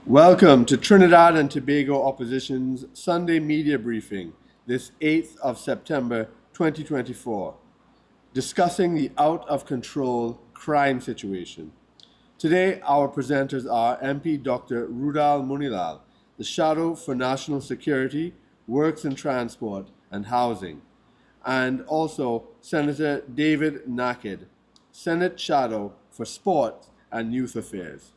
Welcome to Trinidad and Tobago Opposition's Sunday Media Briefing, this 8th of September 2024, discussing the out-of-control crime situation. Today, our presenters are MP Dr. Roodal Moonilal, the Shadow for National Security, Works and Transport, and Housing, and also Senator David Nakhid, Senate Shadow for Sport and Youth Affairs.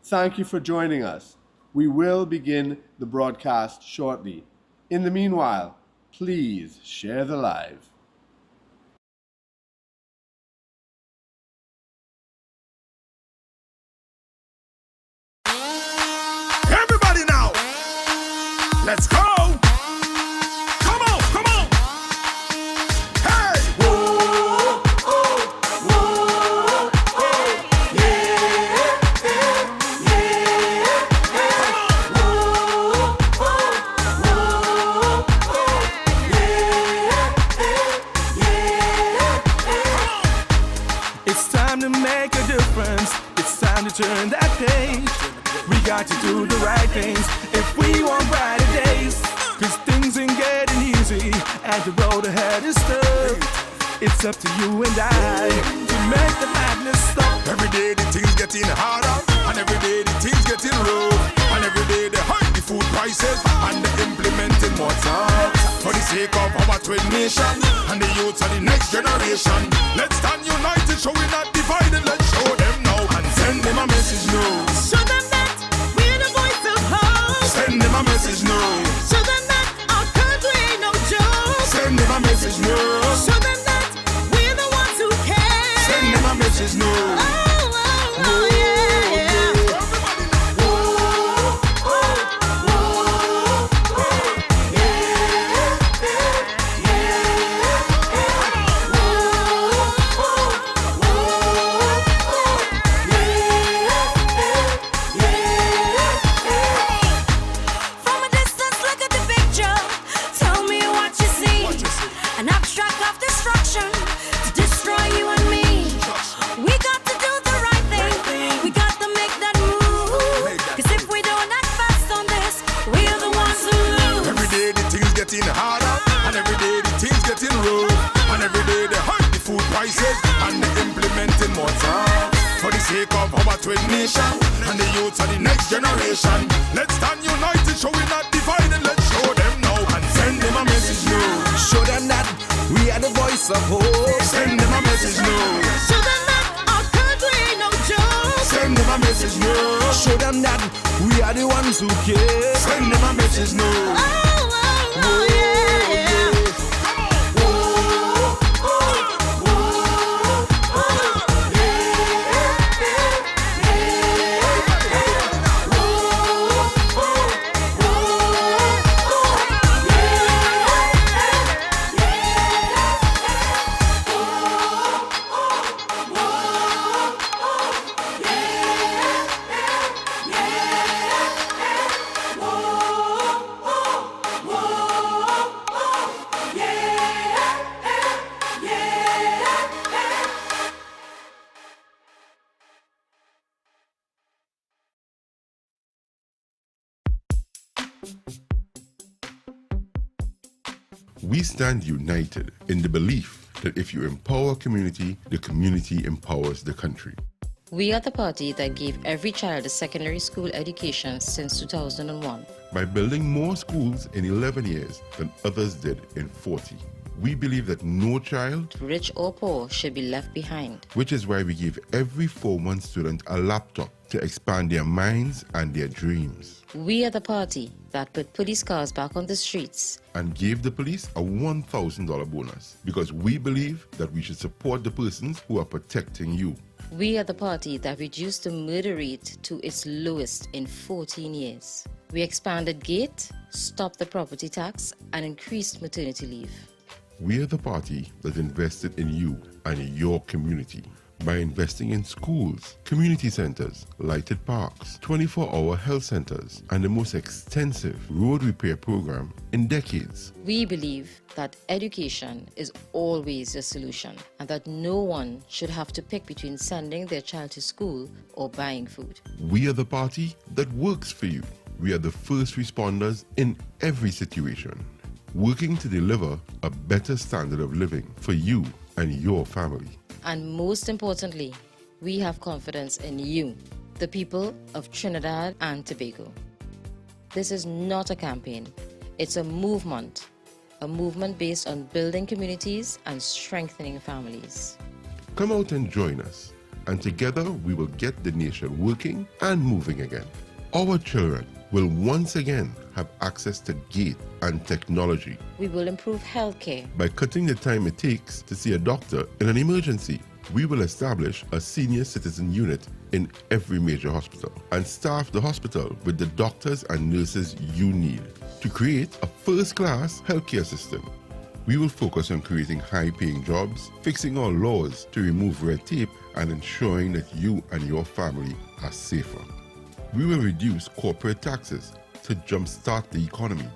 Thank you for joining us. We will begin the broadcast shortly. In the meanwhile, please share the live. Everybody now, let's go. Come on, come on. Hey. Whoa, oh, whoa, oh, yeah, yeah, yeah. Whoa, oh, yeah, yeah. It's time to make a difference. It's time to turn that page. We got to do the right things if we want brighter days. Cause things ain't getting easy and the road ahead is tough. It's up to you and I to make the madness stop. Every day the things getting harder, and every day the things getting rough. And every day they hike the food prices and they implementing more tax. For the sake of our twin nation and the youth of the next generation, let's stand united, show we not divided. Let's show them now and send them a message now. Show them that we're the voice of hope. Send them a message now. Show them that our country ain't no joke. Send them a message now. Show them that we're the ones who care. Send them a message now. Oh, oh, oh, yeah, yeah. From a distance, look at the picture. Tell me what you see. An abstract of destruction to destroy you and me. We got to do the right thing. We got to make that move. Cause if we don't act fast on this, we're the ones who lose. Every day the things getting harder, and every day the things getting rough. And every day they hike the food prices and they implementing more tax. For the sake of our twin nation and the youth of the next generation, let's stand united, show we not divided. Let's show them now and send them a message now. Show them that we are the voice of hope. Send them a message now. Show them that our country ain't no joke. Send them a message now. Show them that we are the ones who care. Send them a message now. Oh, oh, oh, yeah, yeah. We stand united in the belief that if you empower community, the community empowers the country. We are the party that gave every child a secondary school education since 2001. By building more schools in 11 years than others did in 40. We believe that no child, Rich or poor, should be left behind. which is why we give every Form 1 student a laptop to expand their minds and their dreams. We are the party that put police cars back on the streets. And gave the police a $1,000 bonus because we believe that we should support the persons who are protecting you. We are the party that reduced the murder rate to its lowest in 14 years. We expanded GATE, stopped the property tax, and increased maternity leave. We are the party that invested in you and your community by investing in schools, community centers, lighted parks, 24-hour health centers, and the most extensive road repair program in decades. We believe that education is always a solution and that no one should have to pick between sending their child to school or buying food. We are the party that works for you. We are the first responders in every situation, working to deliver a better standard of living for you and your family. And most importantly, we have confidence in you, the people of Trinidad and Tobago. This is not a campaign, it's a movement based on building communities and strengthening families. Come out and join us, and together we will get the nation working and moving again. Our children will once again have access to gate and technology. We will improve healthcare. By cutting the time it takes to see a doctor in an emergency, we will establish a senior citizen unit in every major hospital and staff the hospital with the doctors and nurses you need to create a first-class healthcare system. We will focus on creating high-paying jobs, fixing our laws to remove red tape, and ensuring that you and your family are safer. We will reduce corporate taxes to jumpstart the economy,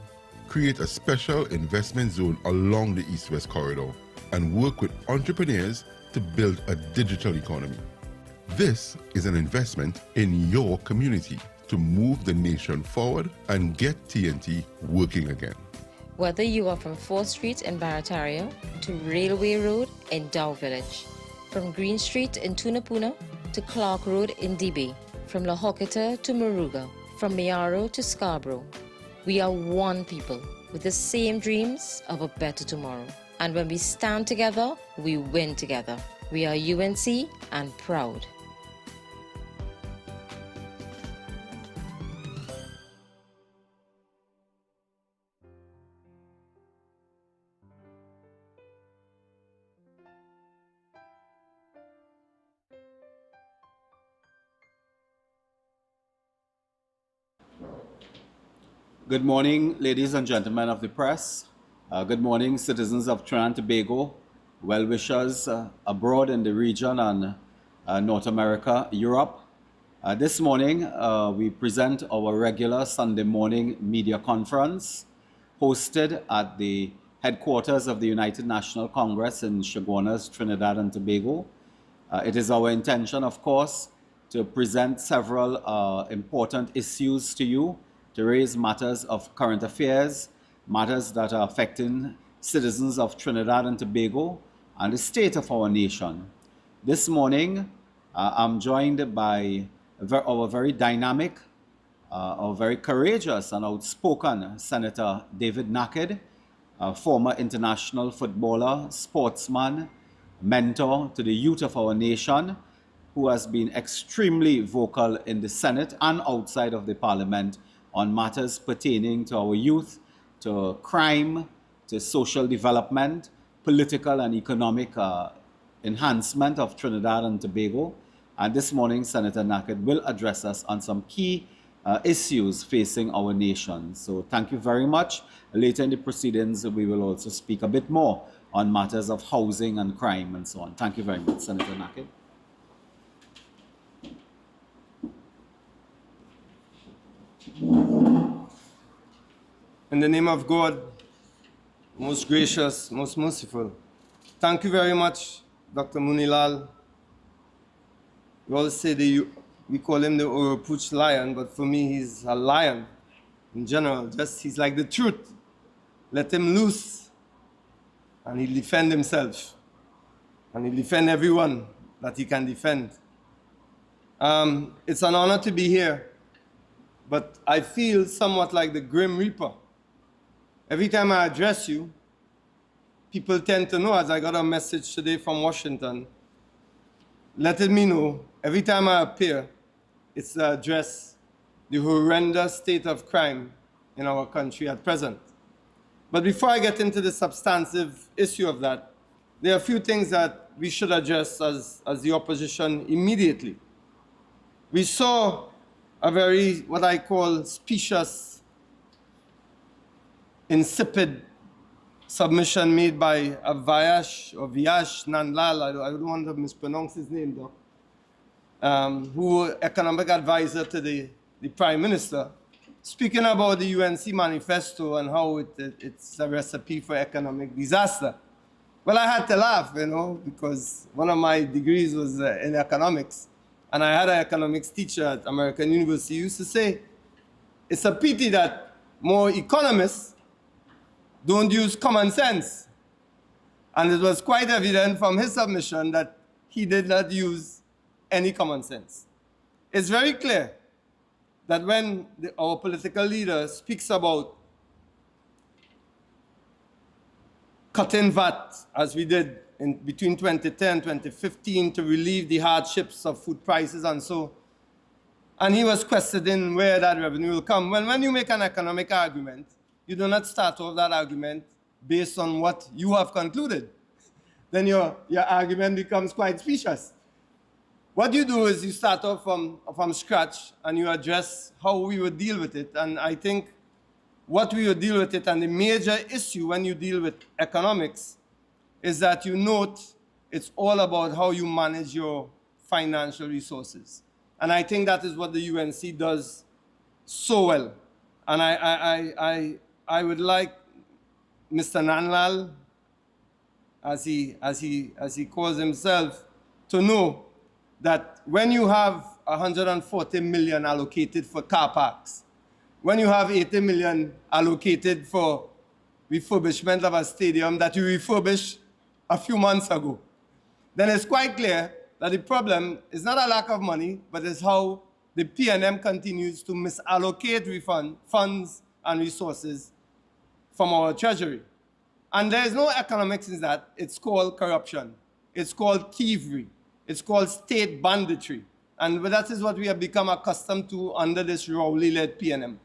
create a special investment zone along the East-West corridor, and work with entrepreneurs to build a digital economy. This is an investment in your community to move the nation forward and get TNT working again. Whether you are from 4th Street in Barataria to Railway Road in Dow Village, from Green Street in Tunapuna to Clark Road in Dibay, from La Hokita to Maruga, from Mayaro to Scarborough, we are one people with the same dreams of a better tomorrow. And when we stand together, we win together. We are UNC and proud. Good morning, ladies and gentlemen of the press. Good morning, citizens of Trinidad and Tobago, well-wishers abroad in the region and North America, Europe. This morning, we present our regular Sunday morning media conference hosted at the headquarters of the United National Congress in Chaguanas, Trinidad and Tobago. It is our intention, of course, to present several important issues to you, to raise matters of current affairs, matters that are affecting citizens of Trinidad and Tobago and the state of our nation. This morning, I'm joined by our very dynamic, our very courageous and outspoken Senator David Nakhid, a former international footballer, sportsman, mentor to the youth of our nation, who has been extremely vocal in the Senate and outside of the Parliament on matters pertaining to our youth, to crime, to social development, political and economic enhancement of Trinidad and Tobago. And this morning, Senator Nakhid will address us on some key issues facing our nation. So thank you very much. Later in the proceedings, we will also speak a bit more on matters of housing and crime and so on. Thank you very much, Senator Nakhid. In the name of God, most gracious, most merciful, thank you very much, Dr. Moonilal. We all say we call him the Oropuch lion, but for me, he's a lion in general. Just he's like the truth. Let him loose, and he'll defend himself, and he'll defend everyone that he can defend. It's an honor to be here, but I feel somewhat like the Grim Reaper. Every time I address you, people tend to know, as I got a message today from Washington, letting me know every time I appear, it's to address the horrendous state of crime in our country at present. But before I get into the substantive issue of that, there are a few things that we should address as the opposition immediately. We saw a very, what I call, specious, insipid submission made by Viash Nandlal, I don't want to mispronounce his name though, who economic advisor to the Prime Minister, speaking about the UNC manifesto and how it's a recipe for economic disaster. Well, I had to laugh, because one of my degrees was in economics, and I had an economics teacher at American University who used to say, it's a pity that more economists don't use common sense. And it was quite evident from his submission that he did not use any common sense. It's very clear that when our political leader speaks about cutting VAT, as we did between 2010 and 2015 to relieve the hardships of food prices and he was questioning where that revenue will come. Well, when you make an economic argument, you do not start off that argument based on what you have concluded. Then your argument becomes quite specious. What you do is you start off from scratch and you address how we would deal with it. And I think what we would deal with it, and the major issue when you deal with economics, is that you note it's all about how you manage your financial resources. And I think that is what the UNC does so well. And I would like Mr. Nandlal, as he calls himself, to know that when you have 140 million allocated for car parks, when you have 80 million allocated for refurbishment of a stadium that you refurbished a few months ago, then it's quite clear that the problem is not a lack of money, but it's how the PNM continues to misallocate funds and resources from our treasury. And there is no economics in that. It's called corruption. It's called thievery. It's called state banditry. And that is what we have become accustomed to under this Rowley-led PNM.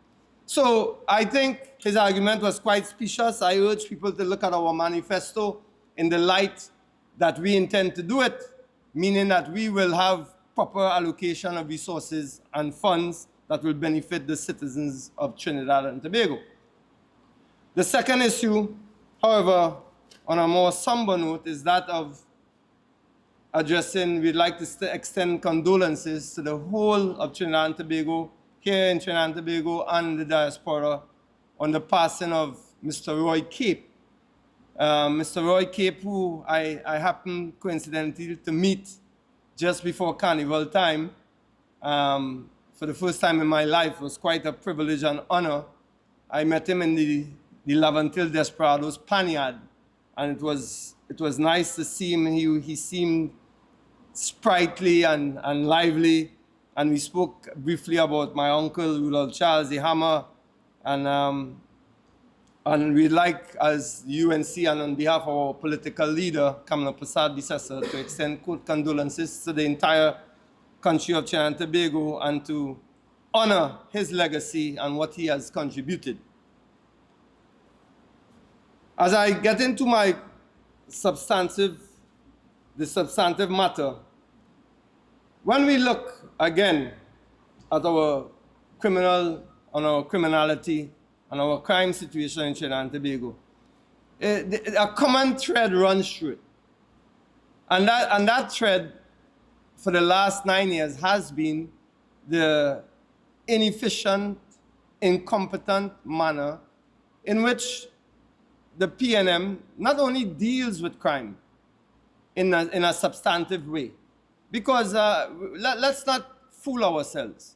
So I think his argument was quite specious. I urge people to look at our manifesto in the light that we intend to do it, meaning that we will have proper allocation of resources and funds that will benefit the citizens of Trinidad and Tobago. The second issue, however, on a more somber note, is that of addressing, we'd like to extend condolences to the whole of Trinidad and Tobago, here in Trinidad and Tobago and the diaspora, on the passing of Mr. Roy Cape. Mr. Roy Cape, who I happened coincidentally to meet just before Carnival time, for the first time in my life, was quite a privilege and honor. I met him in the Lavantil Desperados Panyard, and it was nice to see him. He seemed sprightly and lively, and we spoke briefly about my uncle, Roodal Charles the Hammer, and we'd like, as UNC and on behalf of our political leader, Kamala Prasad Bissessar, to extend condolences to the entire country of Trinidad and Tobago and to honor his legacy and what he has contributed. As I get into the substantive matter, when we look again at our criminality and our crime situation in Trinidad and Tobago, a common thread runs through it. And that thread for the last 9 years has been the inefficient, incompetent manner in which the PNM not only deals with crime in a substantive way, because let's not fool ourselves.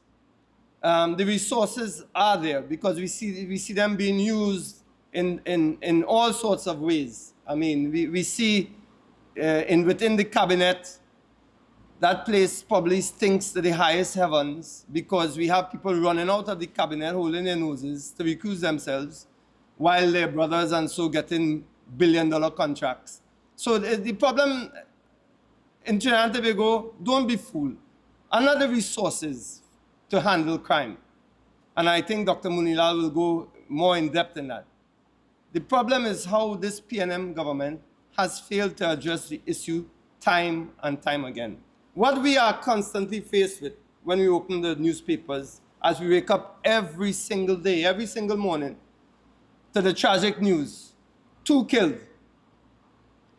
The resources are there because we see them being used in all sorts of ways. I mean, we see within the cabinet, that place probably stinks to the highest heavens because we have people running out of the cabinet holding their noses to recuse themselves while their brothers and so getting billion-dollar contracts. So the problem in Trinidad and Tobago, don't be fooled, are not the resources to handle crime. And I think Dr. Moonilal will go more in depth in that. The problem is how this PNM government has failed to address the issue time and time again. What we are constantly faced with when we open the newspapers, as we wake up every single day, every single morning, to the tragic news 2 killed.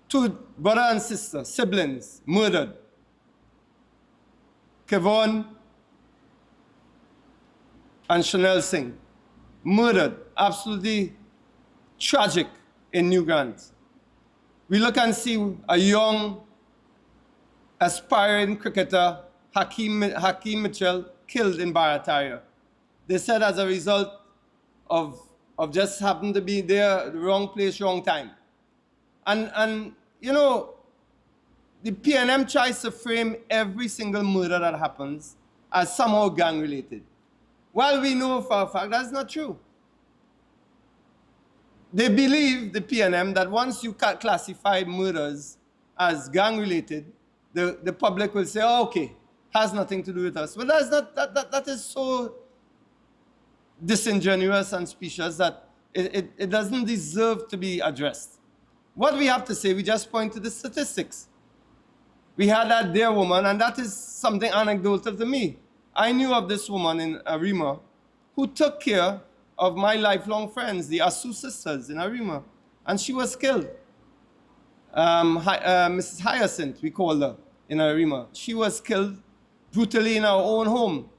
2 brother and sister, siblings, murdered. Kevon and Chanel Singh, murdered. Absolutely tragic in New Grant. We look and see a young, aspiring cricketer, Hakeem Mitchell, killed in Barataria. They said as a result of just happened to be there, the wrong place, wrong time. And you know, the PNM tries to frame every single murder that happens as somehow gang-related. Well, we know for a fact that's not true. They believe, the PNM, that once you classify murders as gang-related, the public will say, oh, okay, has nothing to do with us. But that's not, that is so disingenuous and specious that it doesn't deserve to be addressed. What we have to say, we just point to the statistics. We had that dear woman, and that is something anecdotal to me. I knew of this woman in Arima who took care of my lifelong friends, the Asu sisters in Arima, and she was killed. Mrs. Hyacinth, we call her, in Arima. She was killed brutally in our own home.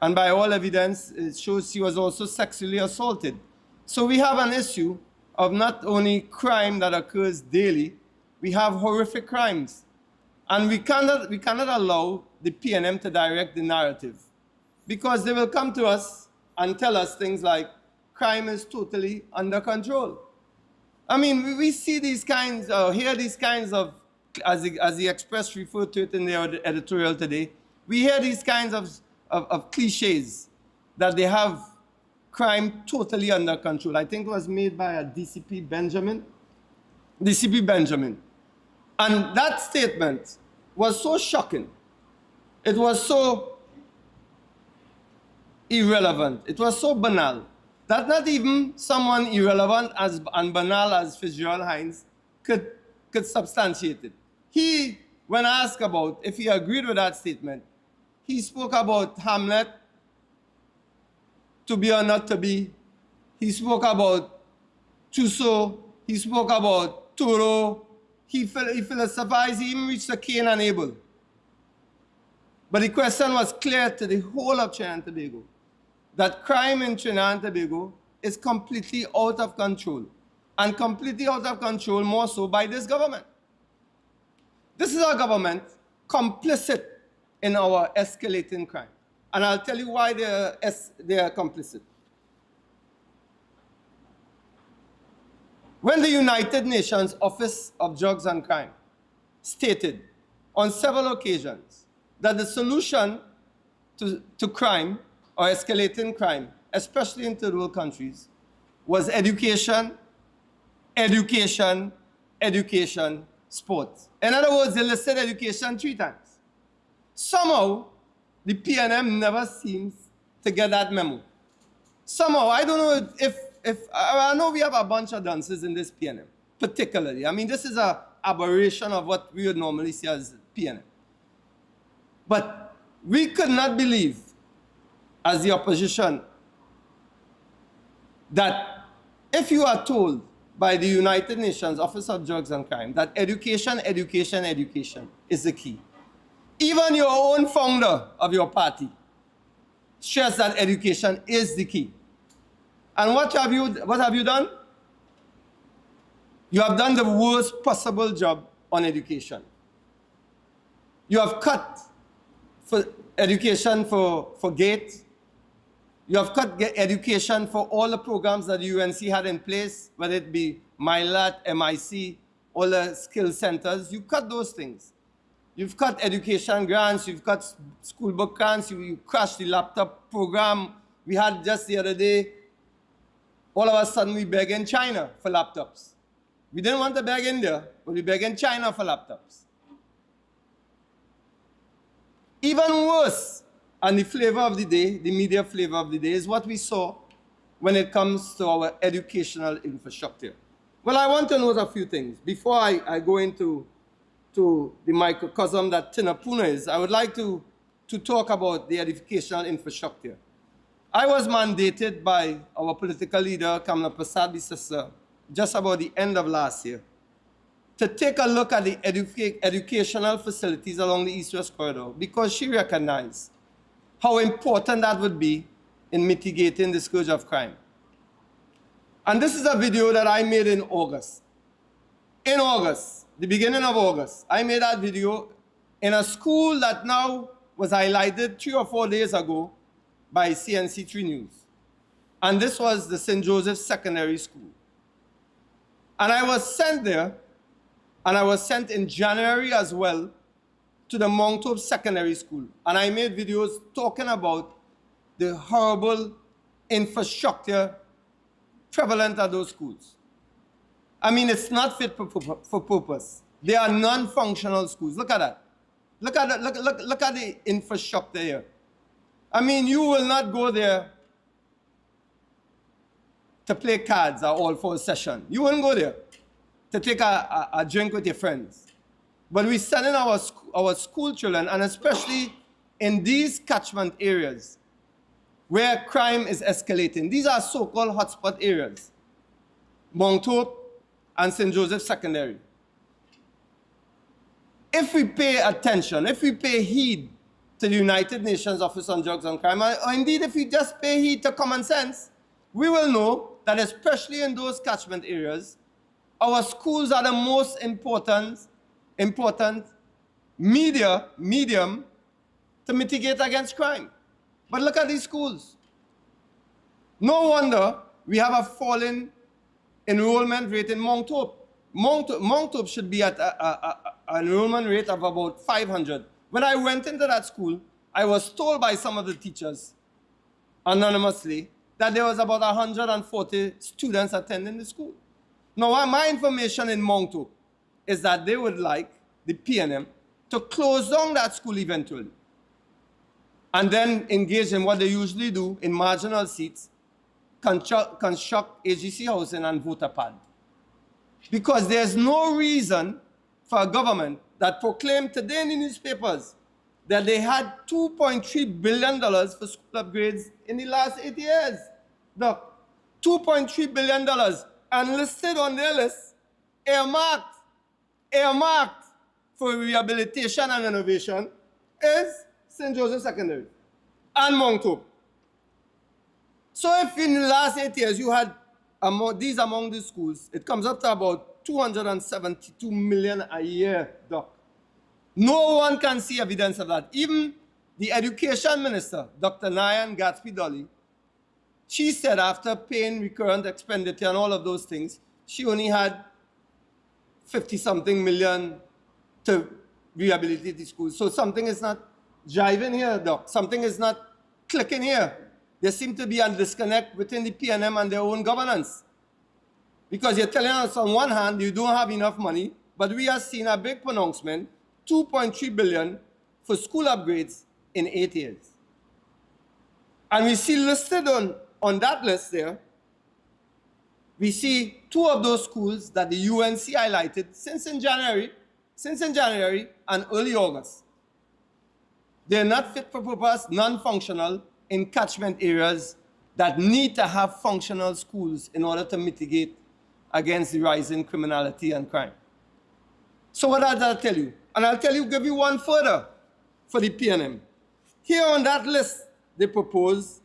And by all evidence, it shows she was also sexually assaulted. So we have an issue of not only crime that occurs daily, we have horrific crimes. And we cannot allow the PNM to direct the narrative, because they will come to us and tell us things like, crime is totally under control. I mean, we see these kinds, hear these kinds of, as the Express referred to it in their editorial today, we hear these kinds of cliches that they have crime totally under control. I think it was made by a DCP Benjamin. And that statement was so shocking. It was so irrelevant. It was so banal that not even someone irrelevant and banal as Fitzgerald Hines could substantiate it. He, when asked about if he agreed with that statement, he spoke about Hamlet, to be or not to be. He spoke about Trousseau. He spoke about Thoreau. He philosophized. He even reached the Cain and Abel. But the question was clear to the whole of Trinidad and Tobago, that crime in Trinidad and Tobago is completely out of control, and completely out of control more so by this government. This is our government complicit in our escalating crime. And I'll tell you why they are complicit. When the United Nations Office of Drugs and Crime stated on several occasions that the solution to crime or escalating crime, especially in third world countries, was education, education, education, sports. In other words, they listed education 3 times. Somehow, the PNM never seems to get that memo. Somehow, I don't know if I know we have a bunch of dances in this PNM, particularly. I mean, this is an aberration of what we would normally see as PNM. But we could not believe, as the opposition, that if you are told by the United Nations Office of Drugs and Crime that education, education, education is the key. Even your own founder of your party stressed that education is the key. And what have you done? You have done the worst possible job on education. You have cut for education for GATE. You have cut education for all the programs that the UNC had in place, whether it be MILAT, MIC, all the skill centers. You cut those things. You've cut education grants, you've cut school book grants, you crashed the laptop program. We had just the other day, all of a sudden we beg in China for laptops. We didn't want to beg India, but we beg in China for laptops. Even worse, and the flavor of the day, the media flavor of the day, is what we saw when it comes to our educational infrastructure. Well, I want to note a few things. Before I go into the microcosm that Tinapuna is, I would like to talk about the educational infrastructure. I was mandated by our political leader, Kamala Prasad, the sister, just about the end of last year, to take a look at the educational facilities along the East-West Corridor, because she recognized how important that would be in mitigating the scourge of crime. And this is a video that I made in August. In August, the beginning of August, I made that video in a school that now was highlighted 3 or 4 days ago by CNC3 News. And this was the St. Joseph's Secondary School. And I was sent there, and I was sent in January as well to the Mount Hope Secondary School. And I made videos talking about the horrible infrastructure prevalent at those schools. I mean, it's not fit for purpose. They are non-functional schools. Look at that. Look at the infrastructure here. I mean, you will not go there to play cards or all for a session. You wouldn't go there to take a drink with your friends. But we're sending our school children, and especially in these catchment areas where crime is escalating. These are so-called hotspot areas. Mount Hope and St. Joseph Secondary. If we pay attention, if we pay heed to the United Nations Office on Drugs and Crime, or indeed if we just pay heed to common sense, we will know that especially in those catchment areas, our schools are the most important medium to mitigate against crime. But look at these schools. No wonder we have a falling enrollment rate in Mount Hope. Mount Hope should be at an enrollment rate of about 500. When I went into that school, I was told by some of the teachers, anonymously, that there was about 140 students attending the school. Now, my information in Mount Hope is that they would like the PNM to close down that school eventually, and then engage in what they usually do in marginal seats, construct AGC housing and voter pad. Because there's no reason for a government that proclaimed today in the newspapers that they had $2.3 billion for school upgrades in the last 8 years. Look, $2.3 billion, and listed on their list, earmarked for rehabilitation and renovation is St. Joseph Secondary and Mount Hope. So if in the last 8 years you had among these schools, it comes up to about $272 million a year, Doc. No one can see evidence of that. Even the Education Minister, Dr. Nayan Gatsby-Dolly, she said after paying recurrent expenditure and all of those things, she only had 50-something million to rehabilitate the schools. So something is not jiving here, Doc. Something is not clicking here. There seems to be a disconnect between the PNM and their own governance. Because you're telling us on one hand you don't have enough money, but we are seeing a big pronouncement, $2.3 billion for school upgrades in 8 years. And we see listed on that list there, we see 2 of those schools that the UNC highlighted since in January and early August. They're not fit for purpose, non-functional in catchment areas that need to have functional schools in order to mitigate against the rising criminality and crime. So what did I tell you? And I'll give you one further for the PNM. Here on that list, they propose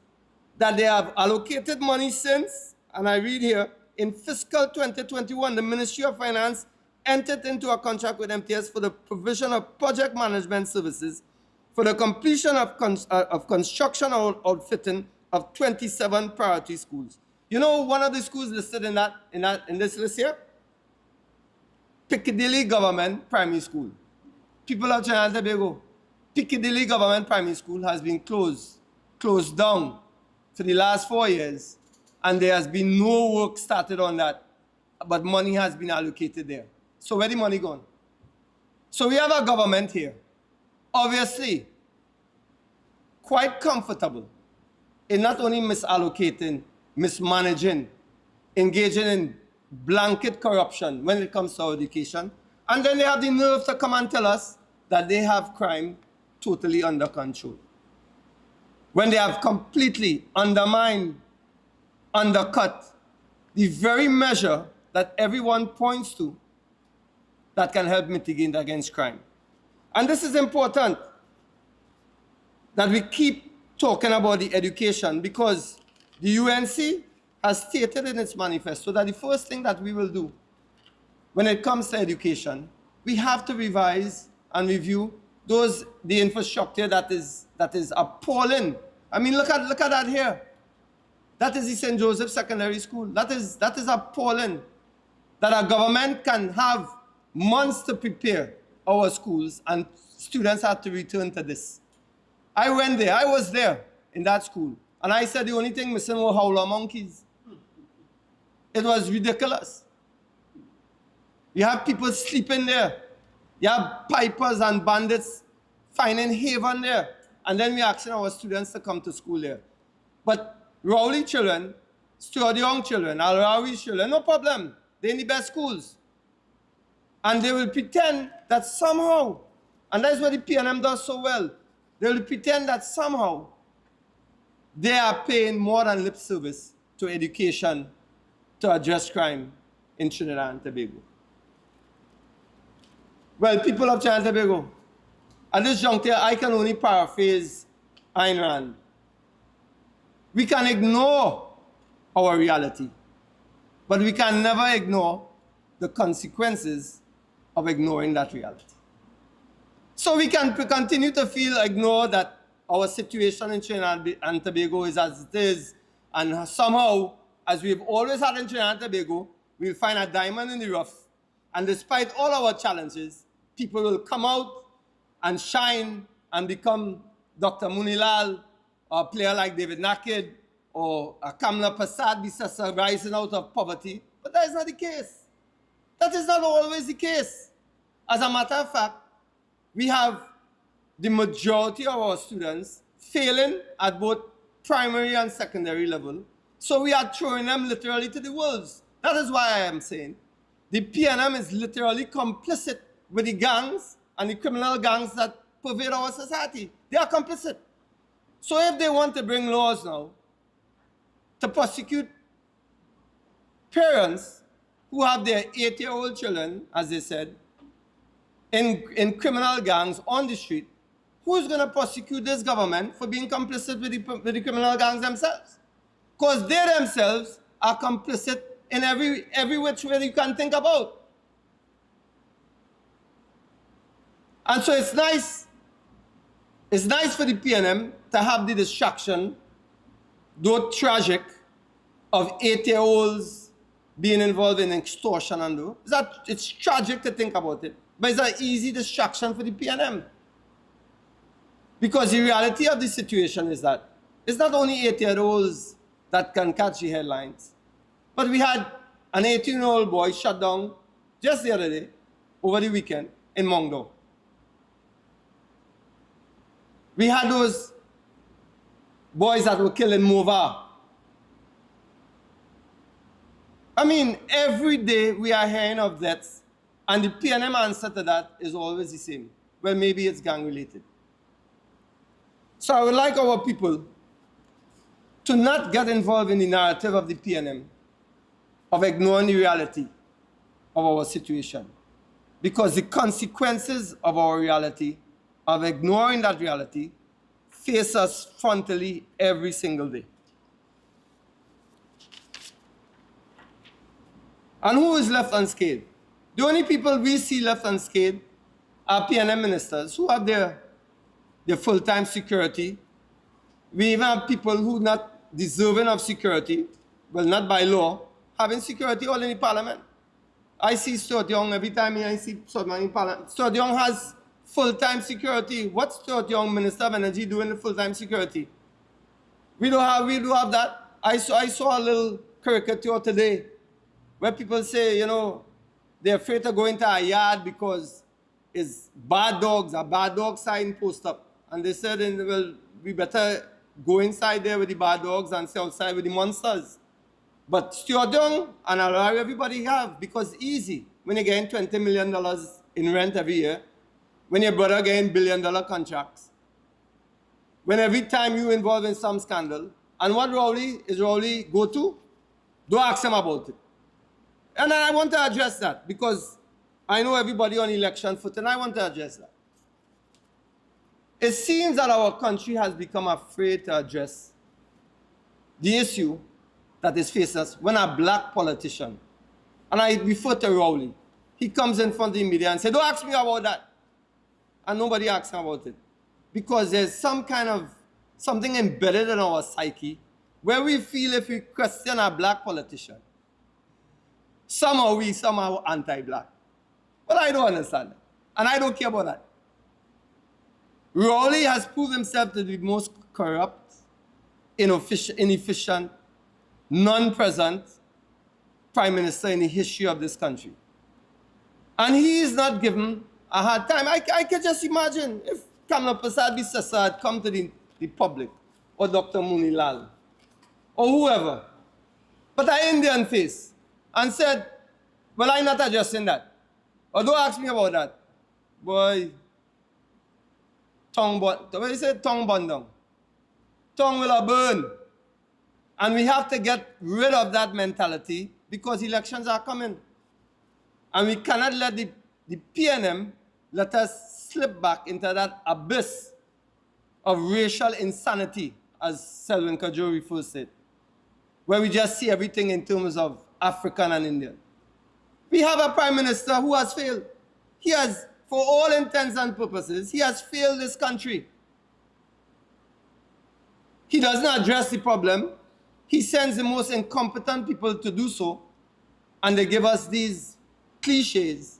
that they have allocated money since, and I read here, in fiscal 2021, the Ministry of Finance entered into a contract with MTS for the provision of project management services for the completion of construction or outfitting of 27 priority schools. You know one of the schools listed in this list here? Piccadilly Government Primary School. People of Trinidad and Tobago, Piccadilly Government Primary School has been closed down for the last 4 years, and there has been no work started on that, but money has been allocated there. So where the money gone? So we have a government here, obviously, quite comfortable in not only misallocating, mismanaging, engaging in blanket corruption when it comes to our education, and then they have the nerve to come and tell us that they have crime totally under control, when they have completely undermined, undercut the very measure that everyone points to that can help mitigate against crime. And this is important that we keep talking about the education, because the UNC has stated in its manifesto that the first thing that we will do when it comes to education, we have to revise and review the infrastructure that is appalling. I mean, look at that here. That is the St. Joseph Secondary School. That is appalling that our government can have months to prepare our schools and students have to return to this. I went there. I was there in that school. And I said the only thing missing were howler monkeys. It was ridiculous. You have people sleeping there. You have pipers and bandits finding haven there. And then we're asking our students to come to school there. But Rowley children, Stuart Young children, Al-Rawi children, no problem. They're in the best schools. And they will pretend that somehow, and that's what the PNM does so well, they will pretend that somehow they are paying more than lip service to education to address crime in Trinidad and Tobago. Well, people of Trinidad and Tobago, at this juncture, I can only paraphrase Ayn Rand. We can ignore our reality, but we can never ignore the consequences of ignoring that reality. So we can continue to ignore that our situation in Trinidad and Tobago is as it is, and somehow, as we've always had in Trinidad and Tobago, we'll find a diamond in the rough, and despite all our challenges, people will come out and shine and become Dr. Moonilal, or a player like David Nakhid, or a Kamla Prasad Bisasa rising out of poverty. But that is not the case. That is not always the case. As a matter of fact, we have the majority of our students failing at both primary and secondary level. So we are throwing them literally to the wolves. That is why I am saying the PNM is literally complicit with the gangs and the criminal gangs that pervade our society. They are complicit. So if they want to bring laws now to prosecute parents who have their 8-year-old children, as they said, in criminal gangs on the street, who's going to prosecute this government for being complicit with the criminal gangs themselves? Because they themselves are complicit in every which way you can think about. And so it's nice for the PNM to have the distraction, though tragic, of 8-year-olds being involved in extortion and do. It's tragic to think about it, but it's an easy distraction for the PNM. Because the reality of the situation is that it's not only 8-year-olds that can catch the headlines, but we had an 18-year-old boy shot down just the other day, over the weekend, in Mongdo. We had those boys that were killed in Mova. I mean, every day we are hearing of deaths, and the PNM answer to that is always the same. Well, maybe it's gang-related. So I would like our people to not get involved in the narrative of the PNM of ignoring the reality of our situation, because the consequences of our reality, of ignoring that reality, face us frontally every single day. And who is left unscathed? The only people we see left unscathed are PNM ministers who have their full-time security. We even have people who are not deserving of security, well, not by law, having security all in the parliament. I see Stuart Young every time I see someone in parliament. Stuart Young has full-time security. What's Stuart Young, Minister of Energy, doing the full-time security? We do have that. I saw a little caricature today where people say, you know, they're afraid to go into a yard because it's bad dogs, a bad dog sign post up. And they said, well, we better go inside there with the bad dogs and stay outside with the monsters. But Stuart Young and Al-Rawi, everybody have, because it's easy. When you're getting $20 million in rent every year, when your brother getting $1 billion contracts, when every time you involved in some scandal, and what Rowley go to? Don't ask him about it. And I want to address that because I know everybody on election foot, and I want to address that. It seems that our country has become afraid to address the issue that is facing us when a black politician, and I refer to Rowley, he comes in front of the media and says, don't ask me about that. And nobody asks him about it. Because there's some kind of something embedded in our psyche where we feel if we question a black politician, somehow we somehow anti-black. But I don't understand that. And I don't care about that. Rowley has proved himself to be the most corrupt, inefficient, non-present prime minister in the history of this country. And he is not given a hard time. I can just imagine if Kamla Prasad Bissessa had come to the public, or Dr. Moonilal, or whoever, but an Indian face, and said, well, I'm not addressing that. Or don't ask me about that. Boy, what do you say? Tongue bundle. Tongue will burn. And we have to get rid of that mentality because elections are coming. And we cannot let the PNM let us slip back into that abyss of racial insanity, as Selwyn Kajori refers to it, where we just see everything in terms of African and Indian. We have a prime minister who has failed. He has, for all intents and purposes, he has failed this country. He does not address the problem. He sends the most incompetent people to do so, and they give us these cliches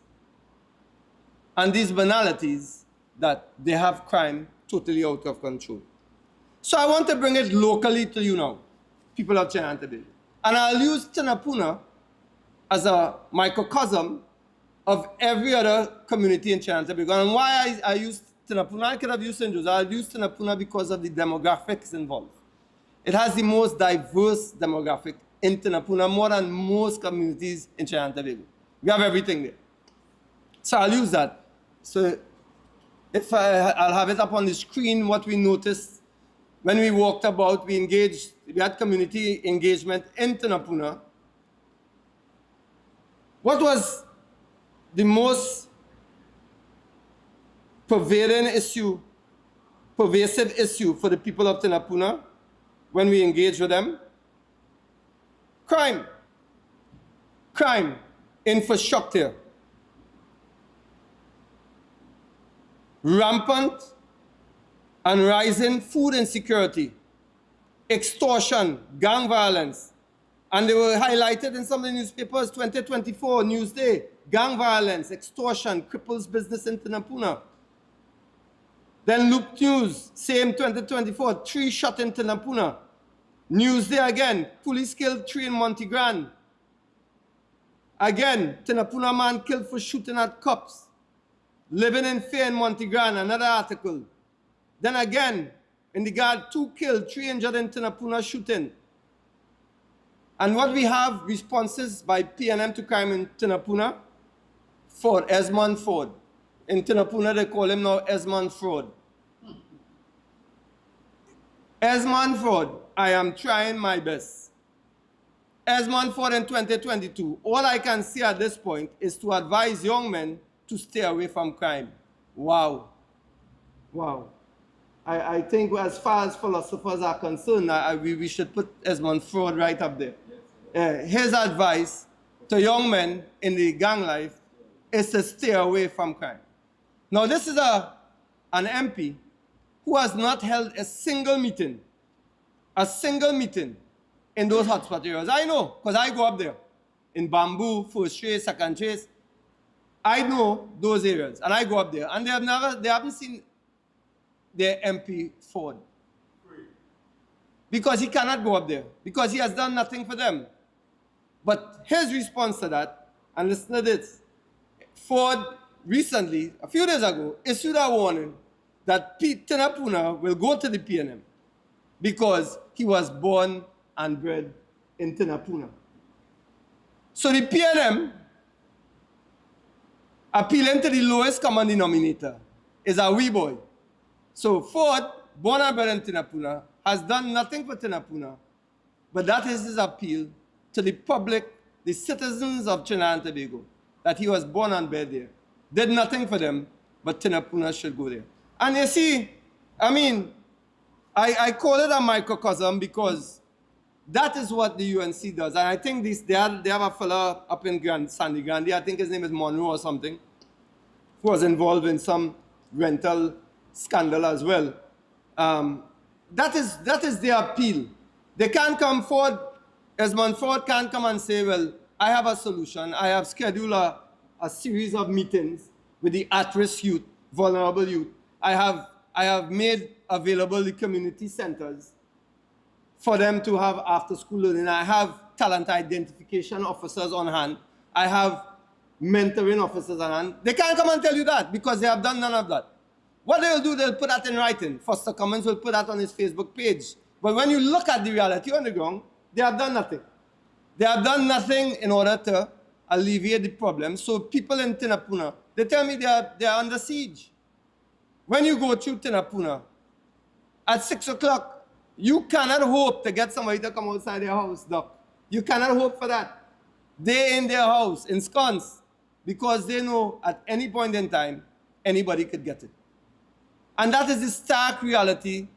and these banalities that they have crime totally out of control. So I want to bring it locally to you now, people of Trinidad and Tobago. And I'll use Tinapuna as a microcosm of every other community in Trinidad and Tobago. And why I use Tinapuna, I could have used St. Joseph. I'll use Tinapuna because of the demographics involved. It has the most diverse demographic in Tinapuna, more than most communities in Trinidad and Tobago. We have everything there. So I'll use that. So if I'll have it up on the screen, what we noticed when we walked about, we had community engagement in Tinapuna. What was the most pervasive issue for the people of Tinapuna when we engaged with them? Crime. Crime. Infrastructure. Rampant and rising food insecurity, extortion, gang violence. And they were highlighted in some of the newspapers, 2024, Newsday, gang violence, extortion, cripples business in Tinapuna. Then Loop News, same 2024, 3 shot in Tinapuna. Newsday again, police killed 3 in Monte Grande. Again, Tinapuna man killed for shooting at cops. Living in fear in Monte Grande, another article. Then again, in the guard, 2 killed, 3 injured in Tinapuna shooting. And what we have, responses by PNM to crime in Tinapuna, Ford, Esmond Ford. In Tinapuna, they call him now Esmond Fraud. Esmond Fraud, I am trying my best. Esmond Ford in 2022, all I can see at this point is to advise young men to stay away from crime. Wow. Wow. I think as far as philosophers are concerned, we should put Esmond Fraud right up there. His advice to young men in the gang life is to stay away from crime. Now, this is an MP who has not held a single meeting in those hotspot areas. I know, because I go up there in Bamboo, First Trace, Second Trace. I know those areas, and I go up there, and they haven't seen their MP Ford. Because he cannot go up there, because he has done nothing for them. But his response to that, and listen to this, Ford recently, a few days ago, issued a warning that Tinapuna will go to the PNM because he was born and bred in Tinapuna. So the PNM, appealing to the lowest common denominator, is a wee boy. So Ford, born and bred in Tinapuna, has done nothing for Tinapuna, but that is his appeal to the public the citizens of Trinidad and Tobago, that he was born and bred there, did nothing for them, but Tinapuna should go there. And you see, I mean, I call it a microcosm because that is what the UNC does. And I think they have a fellow up in Sandy Grande, I think his name is Monroe or something, who was involved in some rental scandal as well. That is their appeal. They can't come forward, Esmond Ford can't come and say, well, I have a solution. I have scheduled a series of meetings with the at-risk youth, vulnerable youth. I have made available the community centers for them to have after-school learning. I have talent identification officers on hand. I have mentoring officers on hand. They can't come and tell you that because they have done none of that. What they'll do, they'll put that in writing. Foster Cummins will put that on his Facebook page. But when you look at the reality on the ground, they have done nothing. They have done nothing in order to alleviate the problem. So people in Tinapuna, they tell me they are under siege. When you go through Tinapuna, at 6 o'clock, you cannot hope to get somebody to come outside their house, Doc. You cannot hope for that. They're in their house, ensconced, because they know at any point in time, anybody could get it. And that is the stark reality,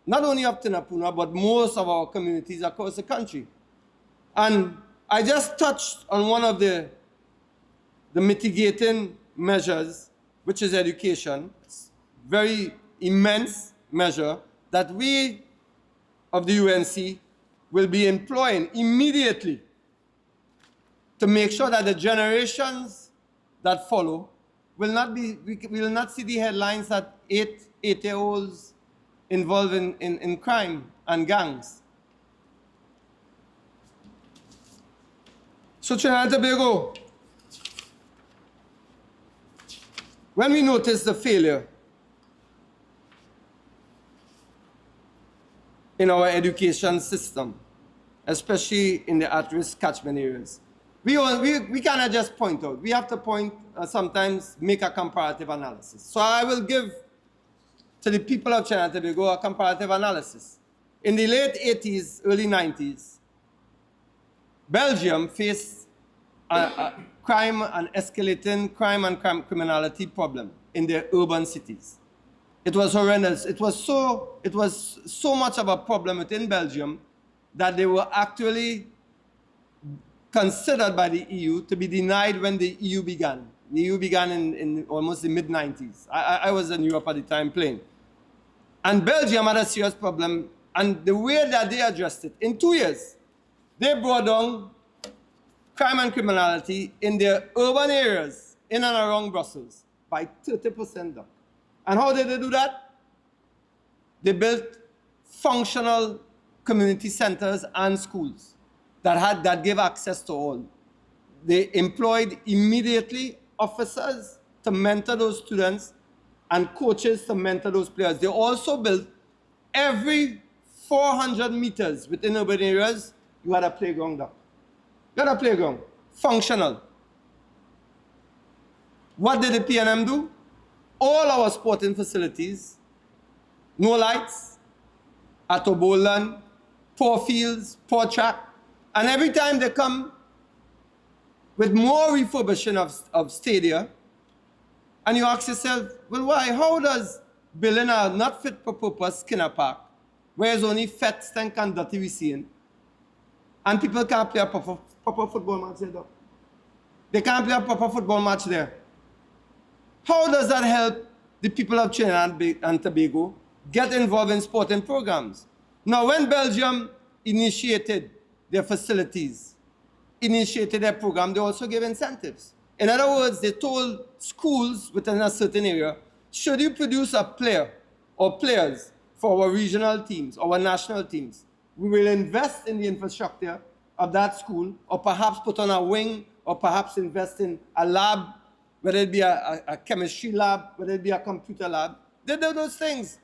not only of Tinapuna, but most of our communities across the country. And I just touched on one of the mitigating measures, which is education. It's a very immense measure that we of the UNC will be employing immediately to make sure that the generations that follow will not be, we will not see the headlines that eight-year-olds involved in crime and gangs. So Trinidad and Tobago, when we notice the failure in our education system, especially in the at-risk catchment areas, we cannot just point out. We have to point, sometimes make a comparative analysis. So I will give to the people of Trinidad and Tobago a comparative analysis. In the late 80s, early 90s, Belgium faced a crime and escalating crime and criminality problem in their urban cities. It was horrendous. It was so much of a problem within Belgium that they were actually considered by the EU to be denied when the EU began. The EU began in almost the mid-90s. I was in Europe at the time playing. And Belgium had a serious problem, and the way that they addressed it, in 2 years, they brought down crime and criminality in their urban areas in and around Brussels by 30%. Down. And how did they do that? They built functional community centers and schools that gave access to all. They employed immediately officers to mentor those students and coaches to mentor those players. They also built every 400 meters within urban areas, you had a playground there. You had a playground, functional. What did the PNM do? All our sporting facilities, no lights, Atobolan, poor fields, poor track. And every time they come with more refurbishing of stadia, and you ask yourself, well, why? How does building a not fit for purpose Skinner Park, where there's only fat, stank, and dirty we seeing, and people can't play a proper football match there, though? They can't play a proper football match there. How does that help the people of Trinidad and Tobago get involved in sporting programs? Now, when Belgium initiated their facilities, initiated their program, they also gave incentives. In other words, they told schools within a certain area, should you produce a player or players for our regional teams, our national teams, we will invest in the infrastructure of that school, or perhaps put on a wing, or perhaps invest in a lab, whether it be a chemistry lab, whether it be a computer lab. They do those things,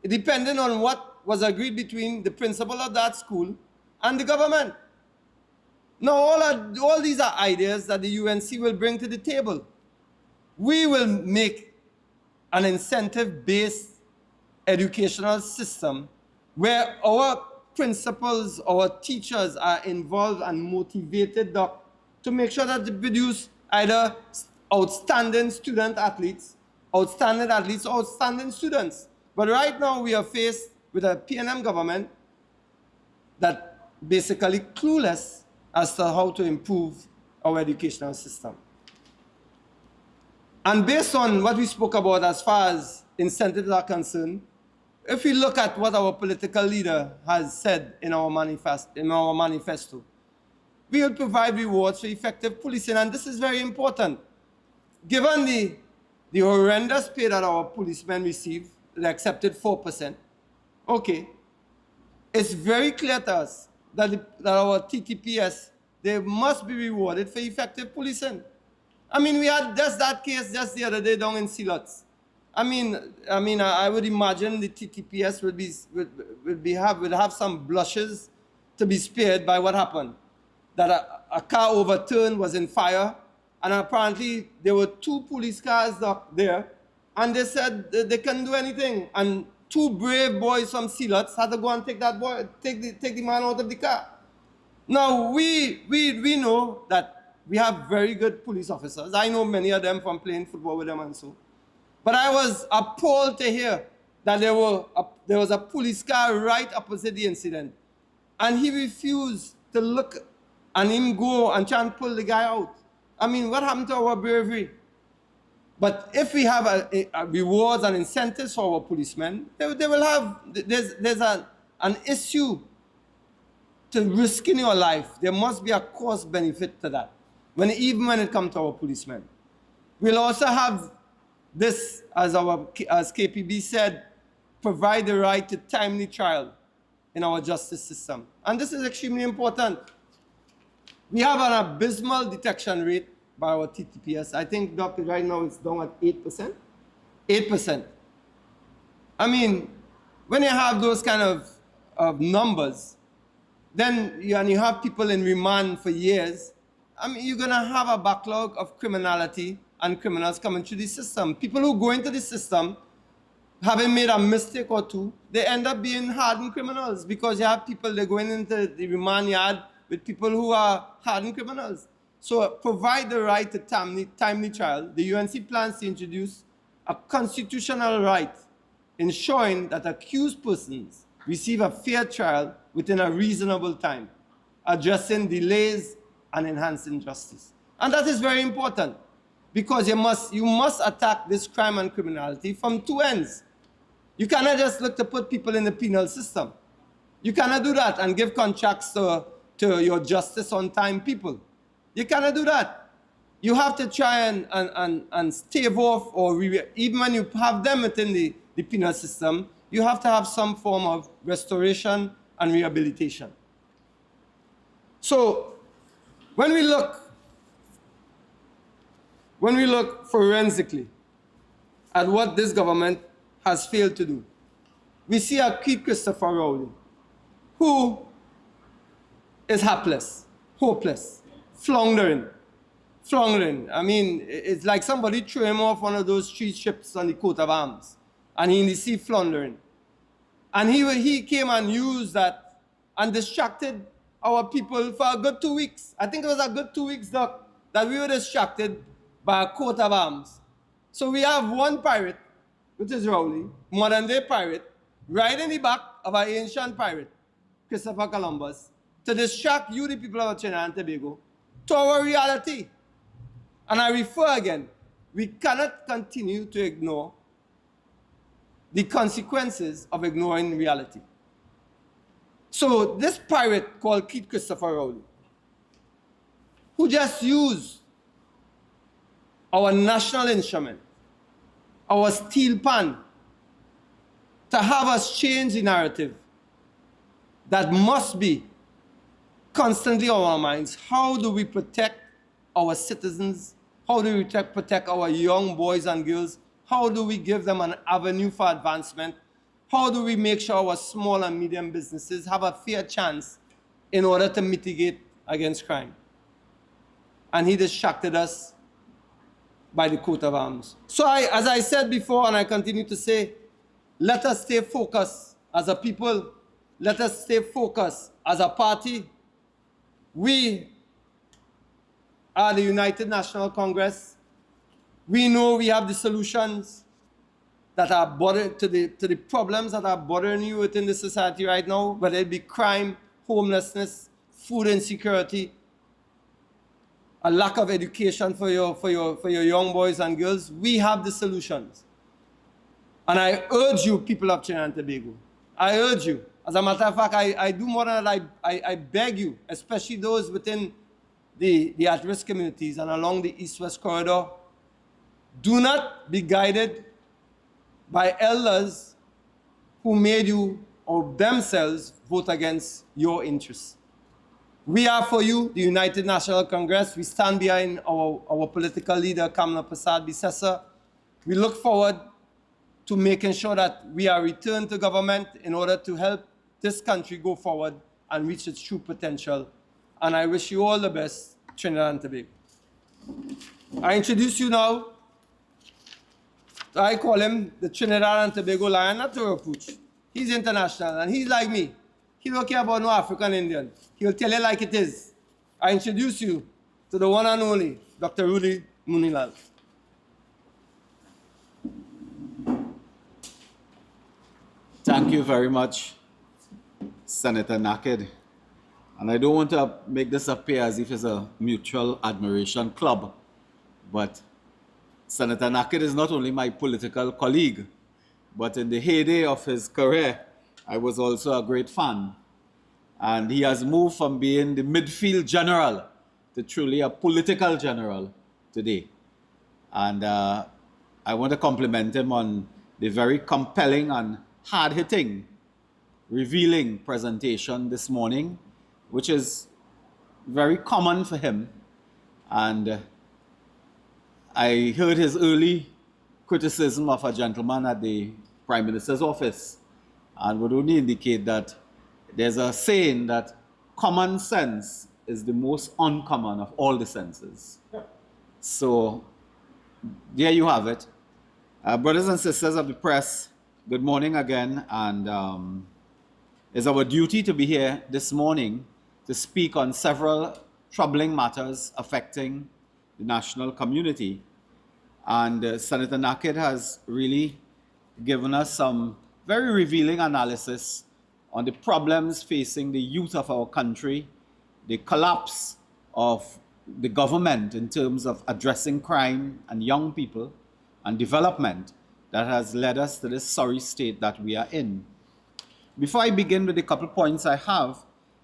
depending on what was agreed between the principal of that school and the government. Now, all these are ideas that the UNC will bring to the table. We will make an incentive-based educational system where our principals, our teachers are involved and motivated to make sure that they produce either outstanding student athletes, outstanding athletes, or outstanding students. But right now we are faced with a PNM government that basically clueless as to how to improve our educational system. And based on what we spoke about as far as incentives are concerned, if we look at what our political leader has said in our manifesto, we will provide rewards for effective policing, and this is very important. Given the horrendous pay that our policemen receive, they accepted 4%, okay, it's very clear to us that our TTPS, they must be rewarded for effective policing. I mean, we had just that case just the other day down in Silots. I would imagine the TTPS would have some blushes to be spared by what happened. That a car overturned, was in fire, and apparently there were 2 police cars there, and they said they couldn't do anything. And 2 brave boys from Silots had to go and take the man out of the car. Now, we know that we have very good police officers. I know many of them from playing football with them and so. But I was appalled to hear that there was a police car right opposite the incident. And he refused to look and him go and try and pull the guy out. I mean, what happened to our bravery? But if we have rewards and incentives for our policemen, they will have, there's an issue to risking your life. There must be a cost benefit to that, even when it comes to our policemen. We'll also have this, as KPB said, provide the right to timely trial in our justice system. And this is extremely important. We have an abysmal detection rate by our TTPS. I think, Doctor, right now it's down at 8%. 8%. I mean, when you have those kind of numbers, then you have people in remand for years, I mean, you're going to have a backlog of criminality and criminals coming through the system. People who go into the system, having made a mistake or two, they end up being hardened criminals because you have people, they're going into the remand yard with people who are hardened criminals. So provide the right to timely trial. The UNC plans to introduce a constitutional right ensuring that accused persons receive a fair trial within a reasonable time, addressing delays and enhancing justice. And that is very important because you must attack this crime and criminality from 2 ends. You cannot just look to put people in the penal system. You cannot do that and give contracts to your justice on time people. You cannot do that. You have to try and stave off, or even when you have them within the penal system, you have to have some form of restoration and rehabilitation. So when we look forensically at what this government has failed to do, we see a Keith Christopher Rowley, who is hapless, hopeless, floundering. I mean, it's like somebody threw him off one of those 3 ships on the coat of arms, and he in the sea floundering. And he came and used that and distracted our people for a good 2 weeks. I think it was a good 2 weeks, Doc, that we were distracted by a coat of arms. So we have one pirate, which is Rowley, modern-day pirate, right in the back of an ancient pirate, Christopher Columbus, to distract you, the people of Trinidad and Tobago, to our reality. And I refer again, we cannot continue to ignore the consequences of ignoring reality. So this pirate called Keith Christopher Rowley, who just used our national instrument, our steel pan, to have us change the narrative that must be constantly on our minds. How do we protect our citizens? How do we protect our young boys and girls? How do we give them an avenue for advancement? How do we make sure our small and medium businesses have a fair chance in order to mitigate against crime? And he distracted us by the coat of arms. So as I said before, and I continue to say, let us stay focused as a people. Let us stay focused as a party. We are the United National Congress. We know we have the solutions that are to the problems that are bothering you within the society right now, whether it be crime, homelessness, food insecurity, a lack of education for your young boys and girls. We have the solutions. And I urge you, people of Trinidad and Tobago, I urge you. As a matter of fact, I do more than that. I beg you, especially those within the at-risk communities and along the East-West corridor, do not be guided by elders who made you or themselves vote against your interests. We are for you, the United National Congress. We stand behind our political leader, Kamala Prasad Bisesa. We look forward to making sure that we are returned to government in order to help this country go forward and reach its true potential. And I wish you all the best, Trinidad and Tobago. I introduce you now, I call him the Trinidad and Tobago Lion, not Toro Pooch. He's international and he's like me. He don't care about no African Indian. He'll tell you like it is. I introduce you to the one and only Dr. Roodal Moonilal. Thank you very much, Senator Nakhid. And I don't want to make this appear as if it's a mutual admiration club, but Senator Nakhid is not only my political colleague, but in the heyday of his career, I was also a great fan. And he has moved from being the midfield general to truly a political general today. And I want to compliment him on the very compelling and hard-hitting, revealing presentation this morning, which is very common for him. And I heard his early criticism of a gentleman at the Prime Minister's office, and would only indicate that there's a saying that common sense is the most uncommon of all the senses. So there you have it. Brothers and sisters of the press, good morning again, and it's our duty to be here this morning to speak on several troubling matters affecting the national community. And Senator Nakhid has really given us some very revealing analysis on the problems facing the youth of our country, the collapse of the government in terms of addressing crime and young people and development that has led us to this sorry state that we are in. Before I begin with the couple points I have,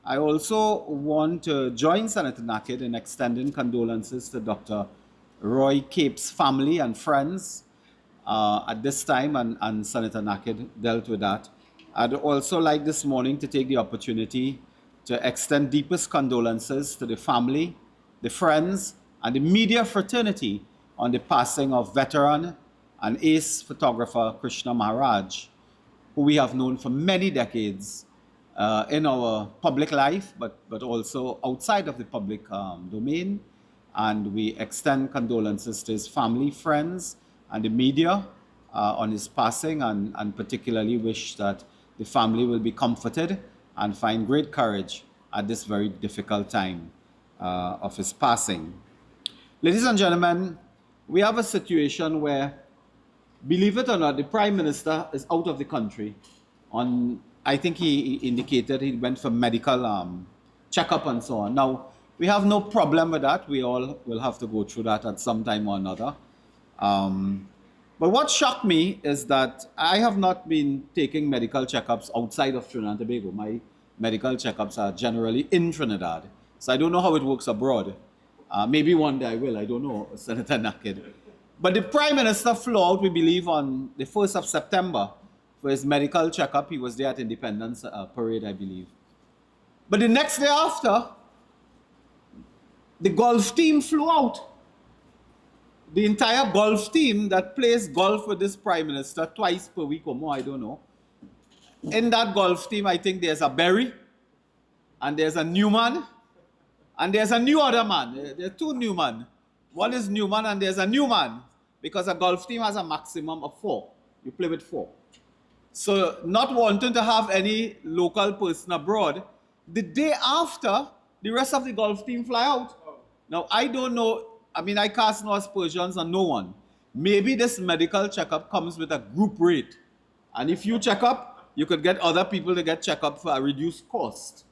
I also want to join Senator Nakhid in extending condolences to Dr. Roy Cape's family and friends at this time, and Senator Nakhid dealt with that. I'd also like this morning to take the opportunity to extend deepest condolences to the family, the friends, and the media fraternity on the passing of veteran and ace photographer Krishna Maharaj, who we have known for many decades in our public life, but also outside of the public domain. And we extend condolences to his family, friends, and the media on his passing, and particularly wish that the family will be comforted and find great courage at this very difficult time of his passing. Ladies and gentlemen, we have a situation where, believe it or not, the Prime Minister is out of the country. I think he indicated he went for medical checkup and so on. Now, we have no problem with that. We all will have to go through that at some time or another. But what shocked me is that I have not been taking medical checkups outside of Trinidad and Tobago. My medical checkups are generally in Trinidad. So I don't know how it works abroad. Maybe one day I will, I don't know, Senator Nakhid. But the Prime Minister flew out, we believe, on the 1st of September for his medical checkup. He was there at Independence Parade, I believe. But the next day after, the golf team flew out. The entire golf team that plays golf with this Prime Minister twice per week or more, I don't know. In that golf team, I think there's a Berry, and there's a Newman, and there's a new other man. There are two Newman. One is Newman, and there's a Newman, because a golf team has a maximum of 4. You play with 4. So not wanting to have any local person abroad, the day after, the rest of the golf team fly out. Now, I don't know, I mean, I cast no aspersions on no one. Maybe this medical checkup comes with a group rate. And if you check up, you could get other people to get checkup for a reduced cost.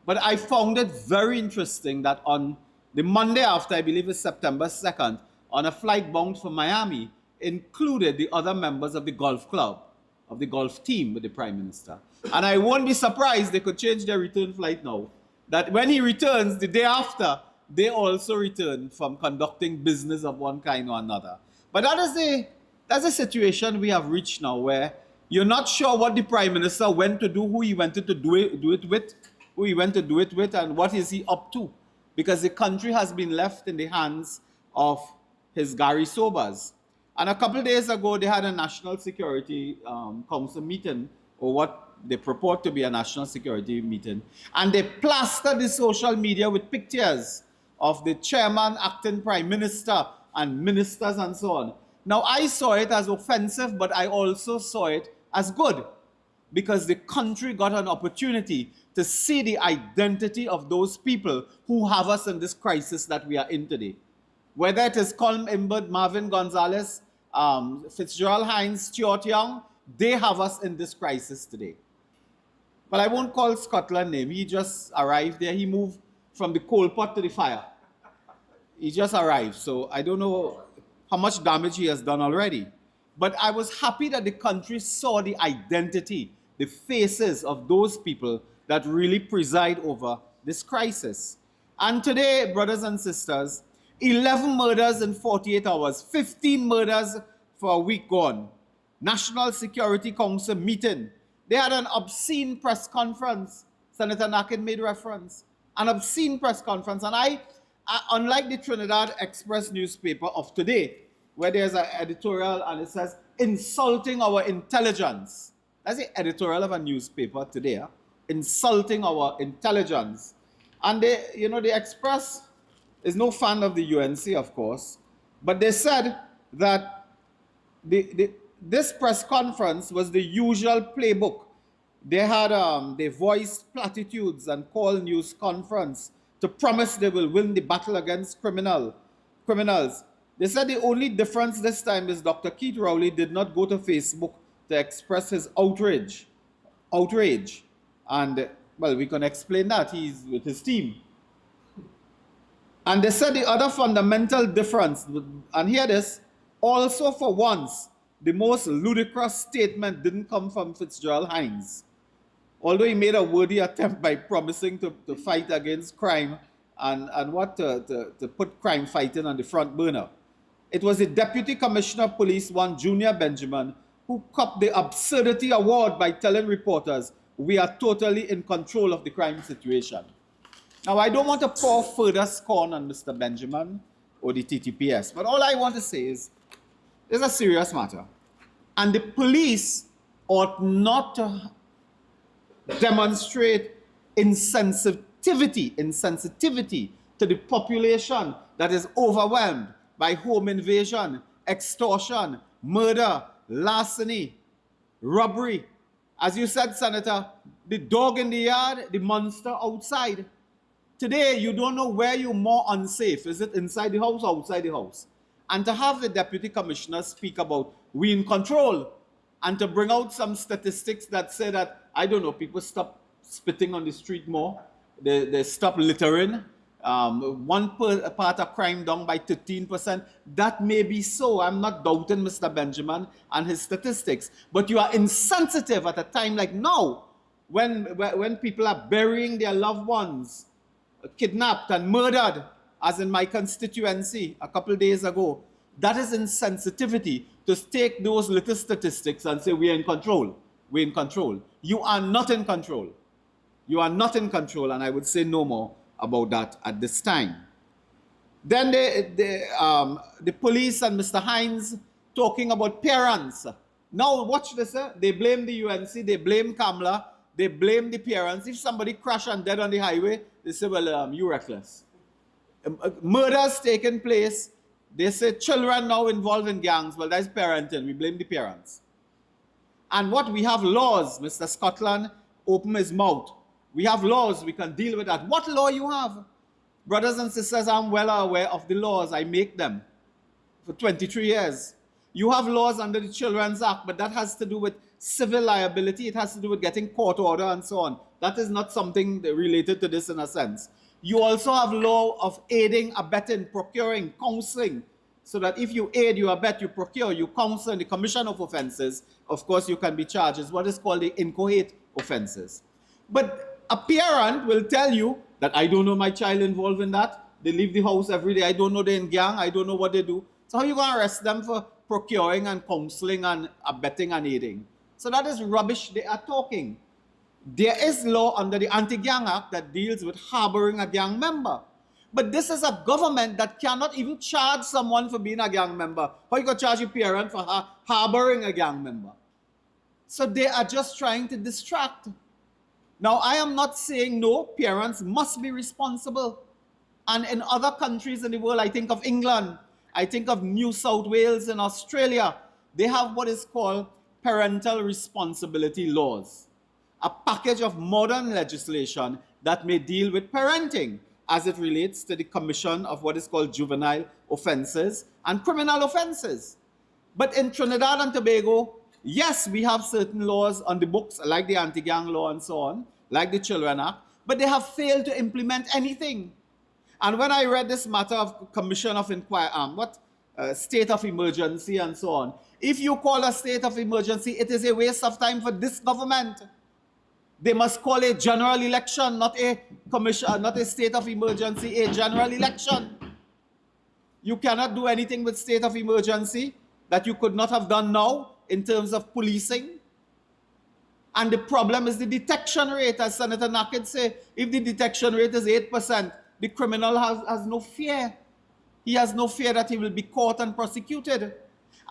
But I found it very interesting that on the Monday after, I believe it's September 2nd, on a flight bound for Miami, included the other members of the golf club, of the golf team with the Prime Minister. And I won't be surprised they could change their return flight now. That when he returns the day after, they also return from conducting business of one kind or another. But that's a situation we have reached now where you're not sure what the Prime Minister went to do, who he wanted to do it with, who he went to do it with, and what is he up to. Because the country has been left in the hands of his Gary Sobers. And a couple of days ago, they had a National Security Council meeting, or what they purport to be a national security meeting. And they plastered the social media with pictures of the chairman, acting prime minister, and ministers and so on. Now, I saw it as offensive, but I also saw it as good, because the country got an opportunity to see the identity of those people who have us in this crisis that we are in today. Whether it is Colm Imbert, Marvin Gonzalez, Fitzgerald Hines, Stuart Young, they have us in this crisis today. But I won't call Scotland name. He just arrived there. He moved from the coal pot to the fire. He just arrived. So I don't know how much damage he has done already. But I was happy that the country saw the identity, the faces of those people that really preside over this crisis. And today, brothers and sisters, 11 murders in 48 hours, 15 murders for a week gone. National Security Council meeting. They had an obscene press conference. Senator Nakhid made reference. An obscene press conference. And I unlike the Trinidad Express newspaper of today, where there's an editorial and it says, insulting our intelligence. That's the editorial of a newspaper today. Huh? Insulting our intelligence. And they, you know, the Express is no fan of the UNC, of course. But they said that this press conference was the usual playbook. They had they voiced platitudes and called news conference to promise they will win the battle against criminals. They said the only difference this time is Dr. Keith Rowley did not go to Facebook to express his outrage. And, well, we can explain that. He's with his team. And they said the other fundamental difference, and hear this, also for once, the most ludicrous statement didn't come from Fitzgerald Hines. Although he made a worthy attempt by promising to fight against crime and to put crime fighting on the front burner. It was the Deputy Commissioner of Police, one Junior Benjamin, who copped the absurdity award by telling reporters, we are totally in control of the crime situation. Now, I don't want to pour further scorn on Mr. Benjamin or the TTPS, but all I want to say is, it's a serious matter. And the police ought not to demonstrate insensitivity to the population that is overwhelmed by home invasion, extortion, murder, larceny, robbery. As you said, Senator, the dog in the yard, the monster outside. Today, you don't know where you're more unsafe. Is it inside the house or outside the house? And to have the Deputy Commissioner speak about we in control, and to bring out some statistics that say that, I don't know, people stop spitting on the street more, they stop littering, one part of crime down by 13%. That may be so. I'm not doubting Mr. Benjamin and his statistics. But you are insensitive at a time like now, when people are burying their loved ones, kidnapped and murdered, as in my constituency a couple of days ago. That is insensitivity to take those little statistics and say we're in control. We're in control. You are not in control. You are not in control, and I would say no more about that at this time. Then the police and Mr. Hines talking about parents. Now watch this. They blame the UNC, they blame Kamla, they blame the parents. If somebody crashed and dead on the highway, they say, well, you're reckless. Murders taking place. They say children now involved in gangs. Well, that's parenting. We blame the parents. And what we have laws, Mr. Scotland, open his mouth. We have laws. We can deal with that. What law you have? Brothers and sisters, I'm well aware of the laws. I make them for 23 years. You have laws under the Children's Act, but that has to do with civil liability. It has to do with getting court order and so on. That is not something related to this in a sense. You also have law of aiding, abetting, procuring, counseling, so that if you aid, you abet, you procure, you counsel in the commission of offenses, of course you can be charged. It's what is called the inchoate offenses. But a parent will tell you that I don't know my child involved in that. They leave the house every day. I don't know they're in gang. I don't know what they do. So how are you going to arrest them for procuring and counseling and abetting and aiding? So that is rubbish they are talking. There is law under the Anti-Gang Act that deals with harboring a gang member. But this is a government that cannot even charge someone for being a gang member. How you going to charge your parent for harboring a gang member? So they are just trying to distract. Now, I am not saying no, parents must be responsible. And in other countries in the world, I think of England, I think of New South Wales in Australia, they have what is called parental responsibility laws, a package of modern legislation that may deal with parenting as it relates to the commission of what is called juvenile offenses and criminal offenses. But in Trinidad and Tobago, yes, we have certain laws on the books, like the anti-gang law and so on, like the Children Act, but they have failed to implement anything. And when I read this matter of commission of inquiry, state of emergency and so on, if you call a state of emergency, it is a waste of time for this government. They must call a general election, not a commission, not a state of emergency, a general election. You cannot do anything with state of emergency that you could not have done now in terms of policing. And the problem is the detection rate, as Senator Nakhid said. If the detection rate is 8%, the criminal has no fear. He has no fear that he will be caught and prosecuted.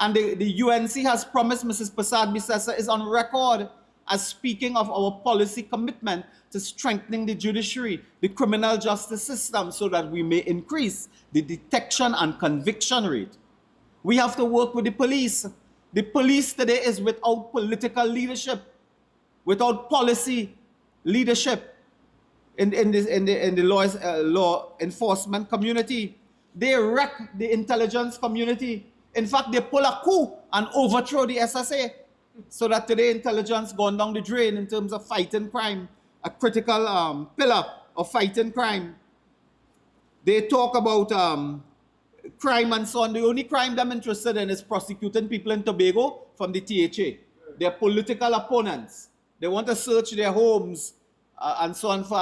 And the UNC has promised, Mrs. Prasad Bisesa is on record as speaking of our policy commitment to strengthening the judiciary, the criminal justice system, so that we may increase the detection and conviction rate. We have to work with the police. The police today is without political leadership, without policy leadership in the law enforcement community. They wreck the intelligence community. In fact, they pull a coup and overthrow the SSA, so that today intelligence gone down the drain in terms of fighting crime, a critical pillar of fighting crime. They talk about crime and so on. The only crime they're interested in is prosecuting people in Tobago from the THA. They're political opponents. They want to search their homes and so on for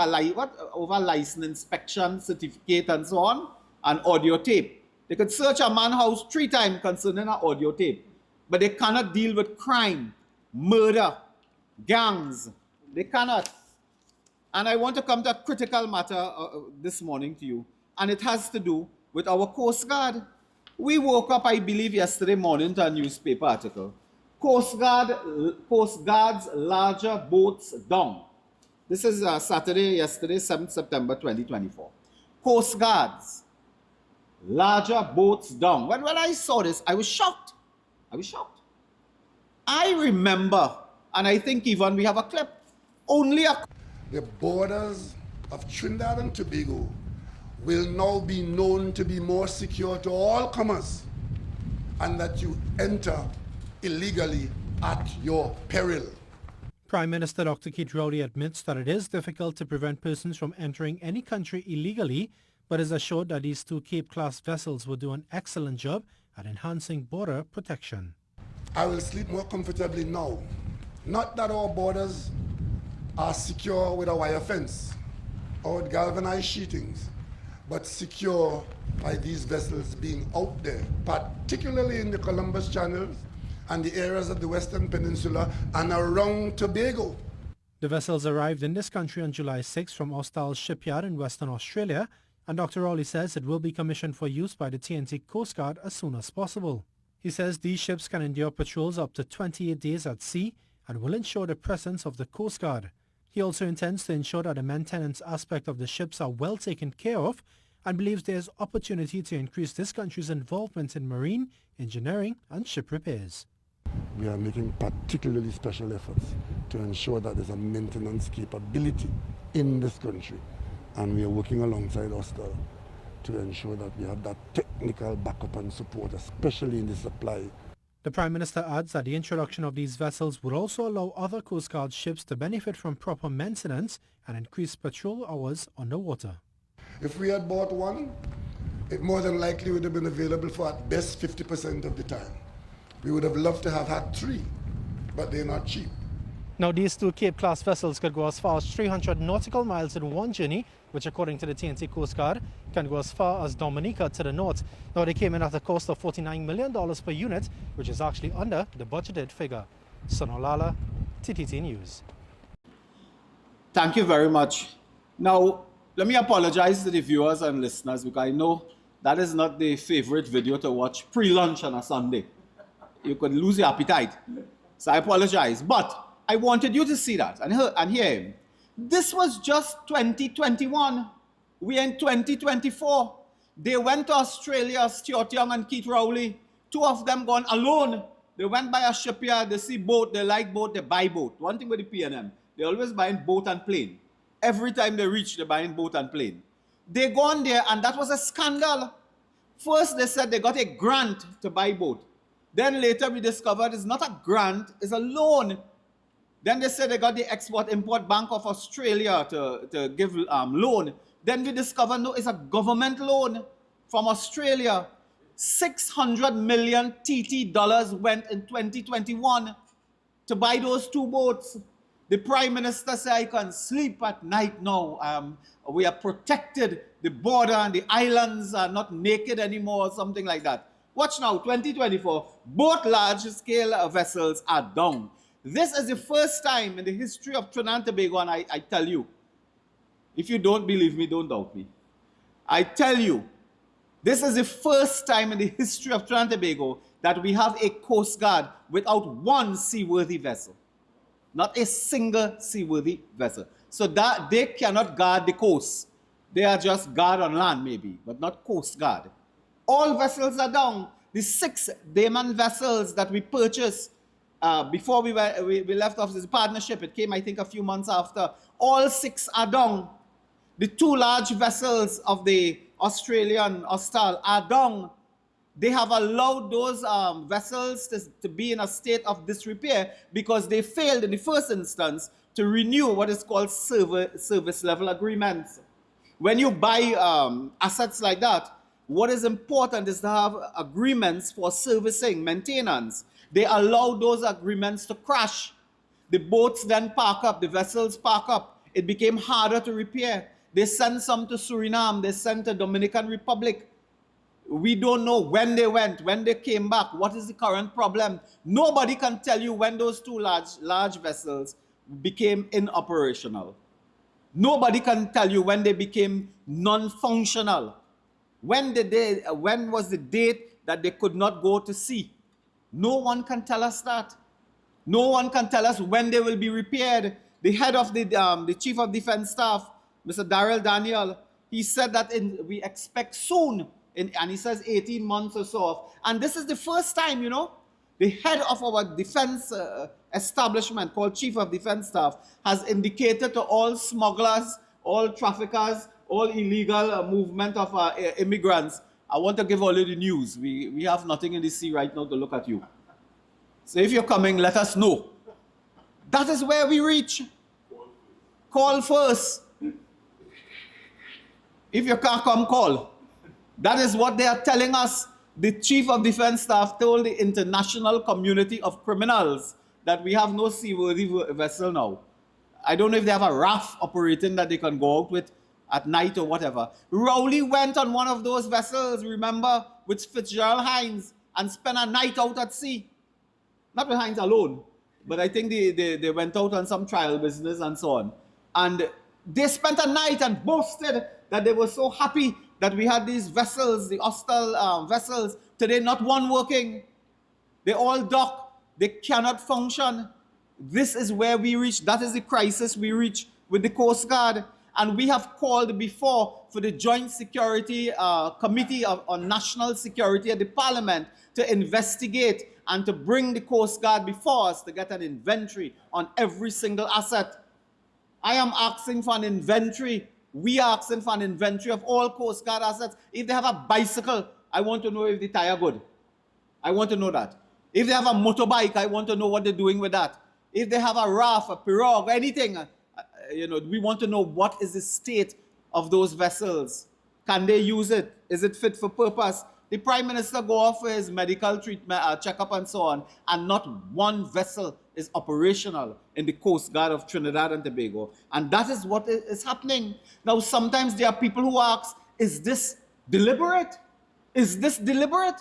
over license inspection, certificate and so on, and audio tape. They could search a man's house 3 times concerning an audio tape, but they cannot deal with crime, murder, gangs. They cannot. And I want to come to a critical matter this morning to you, and it has to do with our Coast Guard. We woke up, I believe, yesterday morning to a newspaper article. Coast Guard's larger boats down. This is yesterday, 7th September 2024. Coast Guard's larger boats down. When I saw this, I was shocked. I remember, and I think even we have a clip, the borders of Trinidad and Tobago will now be known to be more secure to all comers, and that you enter illegally at your peril. Prime Minister Dr. Keith Rowley admits that it is difficult to prevent persons from entering any country illegally, but is assured that these 2 Cape-class vessels will do an excellent job at enhancing border protection. I will sleep more comfortably now. Not that our borders are secure with a wire fence or with galvanized sheetings, but secure by these vessels being out there, particularly in the Columbus channels and the areas of the Western Peninsula and around Tobago. The vessels arrived in this country on July 6 from Austral Shipyard in Western Australia, and Dr. Rowley says it will be commissioned for use by the TNT Coast Guard as soon as possible. He says these ships can endure patrols up to 28 days at sea and will ensure the presence of the Coast Guard. He also intends to ensure that the maintenance aspect of the ships are well taken care of and believes there is opportunity to increase this country's involvement in marine, engineering and ship repairs. We are making particularly special efforts to ensure that there's a maintenance capability in this country. and we are working alongside Hostel to ensure that we have that technical backup and support, especially in the supply. The Prime Minister adds that the introduction of these vessels would also allow other Coast Guard ships to benefit from proper maintenance and increased patrol hours underwater. If we had bought one, it more than likely would have been available for at best 50% of the time. We would have loved to have had 3, but they're not cheap. Now, these 2 Cape-class vessels could go as far as 300 nautical miles in one journey, which according to the TNT Coast Guard, can go as far as Dominica to the north. Now, they came in at a cost of $49 million per unit, which is actually under the budgeted figure. Sonolala, TTT News. Thank you very much. Now, let me apologize to the viewers and listeners because I know that is not the favorite video to watch pre-lunch on a Sunday. You could lose your appetite. So I apologize. But I wanted you to see that and hear him. This was just 2021. We are in 2024. They went to Australia, Stuart Young and Keith Rowley. 2 of them gone alone. They went by a shipyard, they see boat, they like boat, they buy boat. One thing with the P&M, they always buying boat and plane. Every time they reach, they're buying boat and plane. They gone there and that was a scandal. First they said they got a grant to buy boat. Then later we discovered it's not a grant, it's a loan. Then they said they got the Export-Import Bank of Australia to give loan. Then we discovered, no, it's a government loan from Australia. 600 million TT dollars went in 2021 to buy those 2 boats. The Prime Minister said, I can sleep at night now. We are protected. The border and the islands are not naked anymore, or something like that. Watch now, 2024, both large-scale vessels are down. This is the first time in the history of Trinidad and Tobago, and I tell you, if you don't believe me, don't doubt me. I tell you, this is the first time in the history of Trinidad and Tobago that we have a Coast Guard without one seaworthy vessel. Not a single seaworthy vessel. So that they cannot guard the coast. They are just guard on land maybe, but not Coast Guard. All vessels are down. The 6 Dayman vessels that we purchased before we left off this partnership, it came I think a few months after, all 6 are down. The 2 large vessels of the Australian Hostal are down. They have allowed those vessels to be in a state of disrepair because they failed in the first instance to renew what is called service level agreements. When you buy assets like that, what is important is to have agreements for servicing, maintenance. They allow those agreements to crash. The boats then park up, the vessels park up. It became harder to repair. They sent some to Suriname, they sent to Dominican Republic. We don't know when they went, when they came back, what is the current problem. Nobody can tell you when those 2 large vessels became inoperational. Nobody can tell you when they became non-functional. When was the date that they could not go to sea? No one can tell us that. No one can tell us when they will be repaired. The head of the Chief of Defense Staff, Mr. Daryl Daniel, he said that we expect soon, and he says 18 months or so. And this is the first time, you know, the head of our defense establishment called Chief of Defense Staff has indicated to all smugglers, all traffickers, all illegal movement of immigrants, I want to give all you the news. We have nothing in the sea right now to look at you. So if you're coming, let us know. That is where we reach. Call first. If you can't come, call. That is what they are telling us. The Chief of Defense Staff told the international community of criminals that we have no seaworthy vessel now. I don't know if they have a raft operating that they can go out with at night or whatever. Rowley went on one of those vessels, remember, with Fitzgerald Hines and spent a night out at sea. Not with Hines alone, but I think they went out on some trial business and so on. And they spent a night and boasted that they were so happy that we had these vessels, the hostile vessels, today not one working. They all dock. They cannot function. This is where we reach. That is the crisis we reach with the Coast Guard. And we have called before for the Joint Security Committee on National Security at the Parliament to investigate and to bring the Coast Guard before us to get an inventory on every single asset. I am asking for an inventory We are asking for an inventory of all Coast Guard assets. If they have a bicycle, I want to know if the tire good. I want to know that. If they have a motorbike, I want to know what they're doing with that. If they have a raft, a pirogue, anything, we want to know what is the state of those vessels. Can they use it? Is it fit for purpose? The Prime Minister go off for his medical treatment, checkup and so on, and not one vessel is operational in the Coast Guard of Trinidad and Tobago. And that is what is happening. Now, sometimes there are people who ask, is this deliberate? Is this deliberate?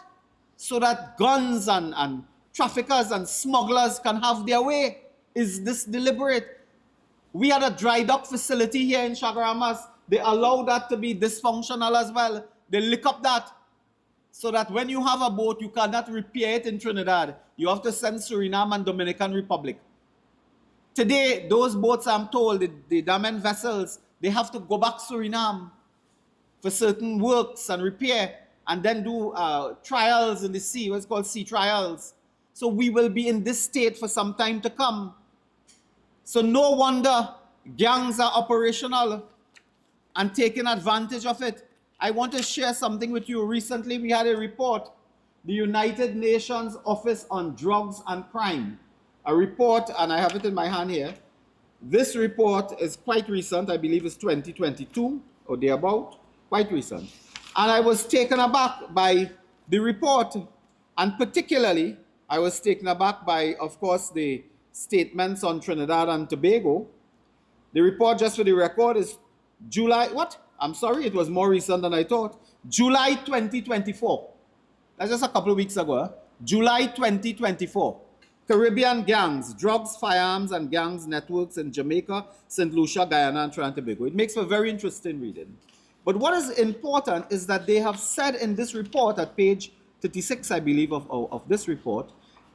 So that guns and traffickers and smugglers can have their way. Is this deliberate? We had a dry dock facility here in Chaguaramas. They allow that to be dysfunctional as well. They lick up that so that when you have a boat, you cannot repair it in Trinidad. You have to send Suriname and Dominican Republic. Today, those boats, I'm told, the Damen vessels, they have to go back to Suriname for certain works and repair, and then do trials in the sea, what's called sea trials. So we will be in this state for some time to come. So no wonder gangs are operational and taking advantage of it. I want to share something with you. Recently, we had a report, the United Nations Office on Drugs and Crime. A report, and I have it in my hand here. This report is quite recent. I believe it's 2022 or thereabout, quite recent. And I was taken aback by the report, and particularly, I was taken aback by, of course, the statements on Trinidad and Tobago. The report, just for the record, is July, what? I'm sorry, it was more recent than I thought. July 2024. That's just a couple of weeks ago. July 2024. Caribbean gangs, drugs, firearms, and gangs networks in Jamaica, St. Lucia, Guyana, and Trinidad and Tobago. It makes for very interesting reading. But what is important is that they have said in this report, at page 36, I believe, of this report,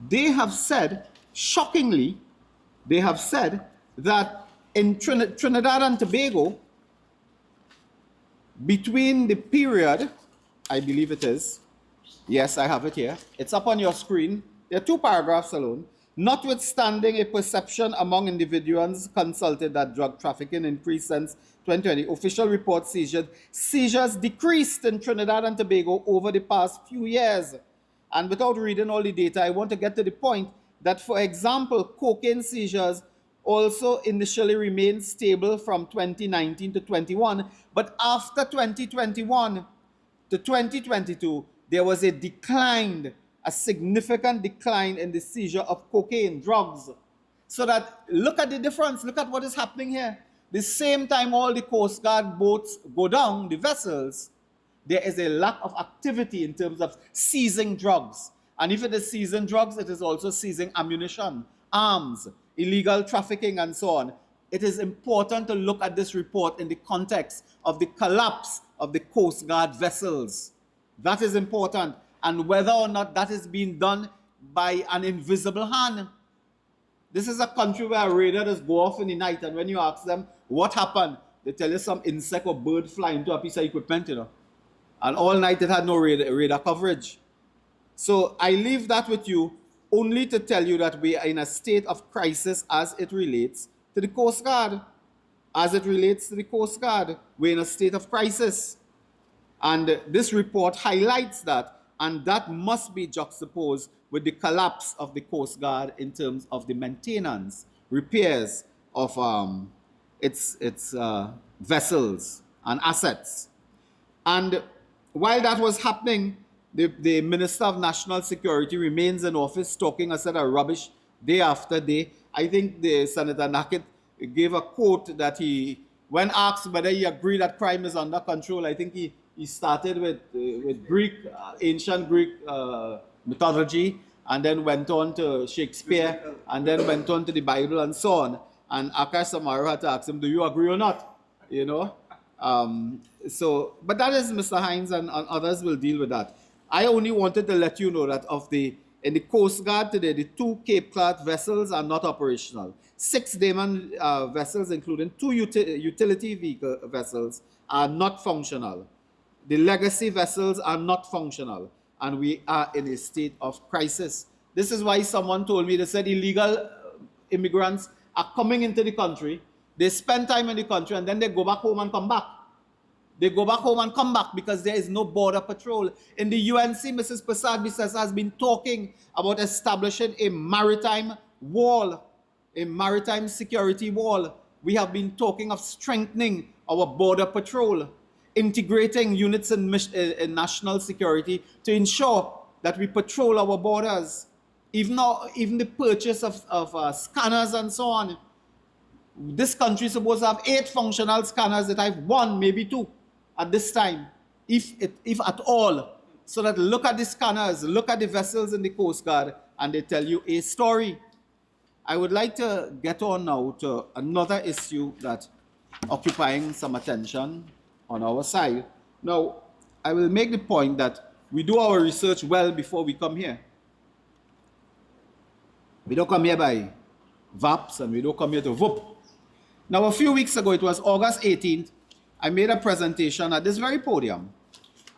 they have said, shockingly, they have said that in Trinidad and Tobago, between the period, I believe it is, yes, I have it here, it's up on your screen, there are 2 paragraphs alone. Notwithstanding a perception among individuals consulted that drug trafficking increased since 2020, official report seizures decreased in Trinidad and Tobago over the past few years. And without reading all the data, I want to get to the point that, for example, cocaine seizures also initially remained stable from 2019 to 21, but after 2021 to 2022, there was a decline, a significant decline in the seizure of cocaine, drugs. So that, look at the difference, look at what is happening here. The same time all the Coast Guard boats go down, the vessels, there is a lack of activity in terms of seizing drugs. And if it is seizing drugs, it is also seizing ammunition, arms, illegal trafficking, and so on. It is important to look at this report in the context of the collapse of the Coast Guard vessels. That is important. And whether or not that is being done by an invisible hand. This is a country where raiders go off in the night, and when you ask them what happened, they tell you some insect or bird fly into a piece of equipment, And all night it had no radar coverage. So I leave that with you only to tell you that we are in a state of crisis as it relates to the Coast Guard. As it relates to the Coast Guard, we're in a state of crisis. And this report highlights that, and that must be juxtaposed with the collapse of the Coast Guard in terms of the maintenance, repairs of its vessels and assets. And while that was happening, the Minister of National Security remains in office, talking a set of rubbish day after day. I think the Senator Nakhid gave a quote that he, when asked whether he agreed that crime is under control, I think he started with Greek, ancient Greek mythology, and then went on to Shakespeare, and then went on to the Bible and so on. And Akash Samaru had to ask him, do you agree or not? But that is Mr. Hines, and others will deal with that. I only wanted to let you know that in the Coast Guard today, the 2 Cape class vessels are not operational. 6 Daman vessels, including 2 utility vehicle vessels, are not functional. The legacy vessels are not functional, and we are in a state of crisis. This is why someone told me, they said illegal immigrants are coming into the country. They spend time in the country and then they go back home and come back. They go back home and come back because there is no border patrol. In the UNC, Mrs. Prasad Biswas has been talking about establishing a maritime wall, a maritime security wall. We have been talking of strengthening our border patrol, integrating units in national security to ensure that we patrol our borders. Even the purchase of scanners and so on. This country is supposed to have 8 functional scanners that I have 1, maybe 2 at this time, if at all. So that look at the scanners, look at the vessels in the Coast Guard, and they tell you a story. I would like to get on now to another issue that occupying some attention on our side. Now, I will make the point that we do our research well before we come here. We don't come here by VAPs and we don't come here to VOOP. Now, a few weeks ago, it was August 18th, I made a presentation at this very podium.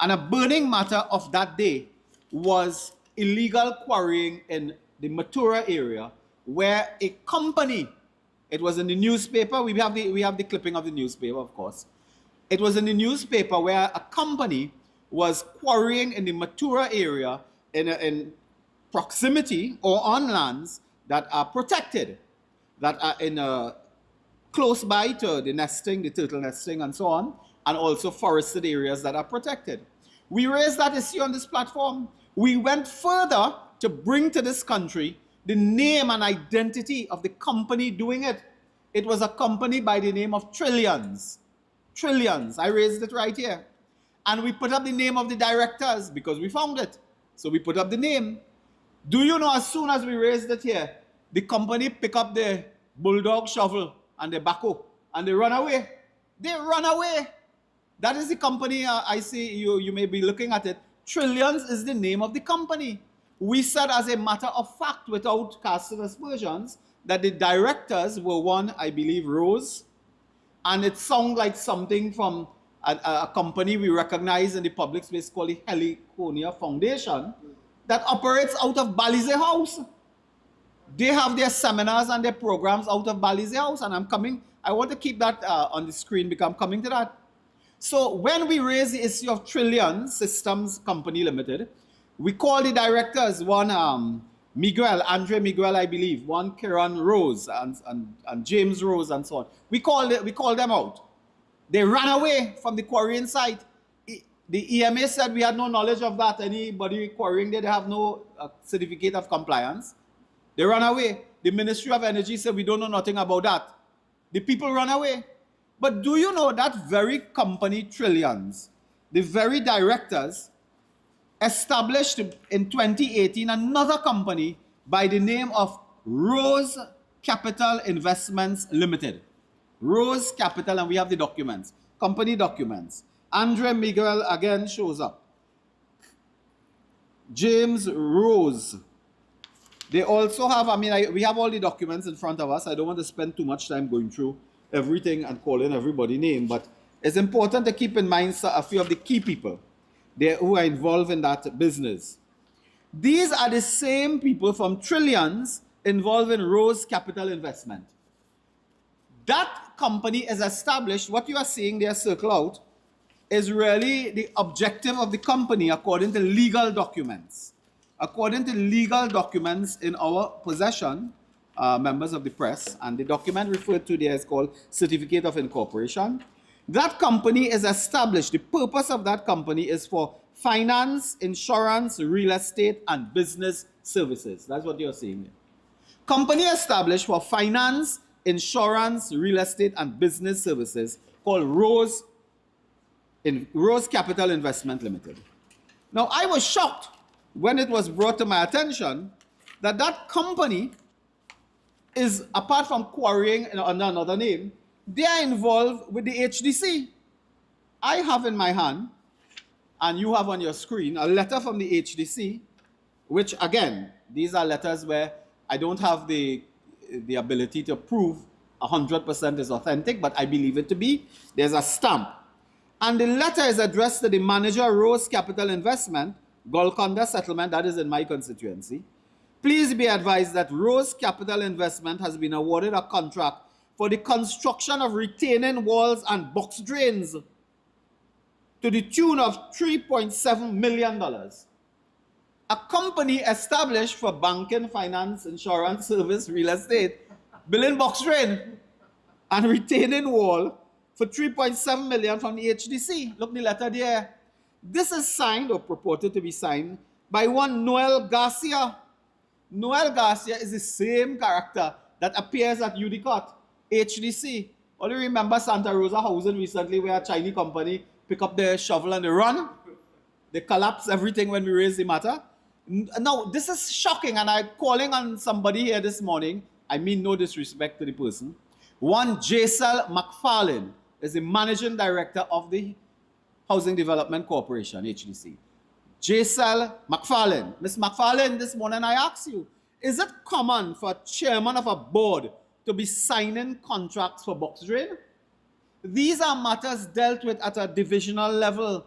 And a burning matter of that day was illegal quarrying in the Matura area, where a company, it was in the newspaper, we have the clipping of the newspaper, of course. It was in the newspaper where a company was quarrying in the Matura area in proximity or on lands that are protected, that are in close by to the nesting, the turtle nesting and so on, and also forested areas that are protected. We raised that issue on this platform. We went further to bring to this country the name and identity of the company doing it. It was a company by the name of Trillions. Trillions. I raised it right here. And we put up the name of the directors because we found it. So we put up the name. Do you know, as soon as we raised it here, the company pick up the bulldog shovel and the backhoe and they run away. They run away. That is the company. I see you may be looking at it. Trillions is the name of the company. We said as a matter of fact, without casting aspersions, that the directors were one, I believe, Rose, and it sounded like something from a company we recognize in the public space called the Heliconia Foundation that operates out of Balize House. They have their seminars and their programs out of Balize House, and I want to keep that on the screen because I'm coming to that. So when we raise the issue of Trillion Systems Company Limited, we call the directors, one Andre Miguel, I believe, one Kiran Rose and James Rose and so on. We call them out. They ran away from the quarrying site. The EMA said we had no knowledge of that. Anybody quarrying there, they have no certificate of compliance. They ran away. The Ministry of Energy said we don't know nothing about that. The people ran away. But do you know that very company, Trillions, the very directors, established in 2018 another company by the name of Rose Capital Investments Limited. Rose Capital, and we have the documents, company documents. Andre Miguel again shows up. James Rose. They also have, we have all the documents in front of us. I don't want to spend too much time going through everything and calling everybody's name, but it's important to keep in mind a few of the key people who are involved in that business. These are the same people from Trillions involved in Rose Capital Investment. That company is established, what you are seeing there circle out, is really the objective of the company according to legal documents. According to legal documents in our possession, members of the press, and the document referred to there is called Certificate of Incorporation. That company is established. The purpose of that company is for finance, insurance, real estate, and business services. That's what you're seeing here. Company established for finance, insurance, real estate, and business services called Rose Capital Investment Limited. Now, I was shocked when it was brought to my attention that that company is, apart from quarrying under another name, they are involved with the HDC. I have in my hand, and you have on your screen, a letter from the HDC, which again, these are letters where I don't have the ability to prove 100% is authentic, but I believe it to be. There's a stamp. And the letter is addressed to the manager, Rose Capital Investment, Golconda Settlement, that is in my constituency. Please be advised that Rose Capital Investment has been awarded a contract for the construction of retaining walls and box drains to the tune of $3.7 million. A company established for banking, finance, insurance, service, real estate, building box drain and retaining wall for $3.7 million from the HDC. Look the letter there. This is signed or purported to be signed by one Noel Garcia. Noel Garcia is the same character that appears at UDCOT, HDC. Only remember Santa Rosa housing recently where a Chinese company pick up the shovel and they run. They collapse everything when we raise the matter. Now, this is shocking, and I'm calling on somebody here this morning. I mean no disrespect to the person. One Jaisal McFarlane is the managing director of the Housing Development Corporation, HDC. Jaisal McFarlane. Ms. McFarlane, this morning I ask you, is it common for a chairman of a board to be signing contracts for box drain? These are matters dealt with at a divisional level.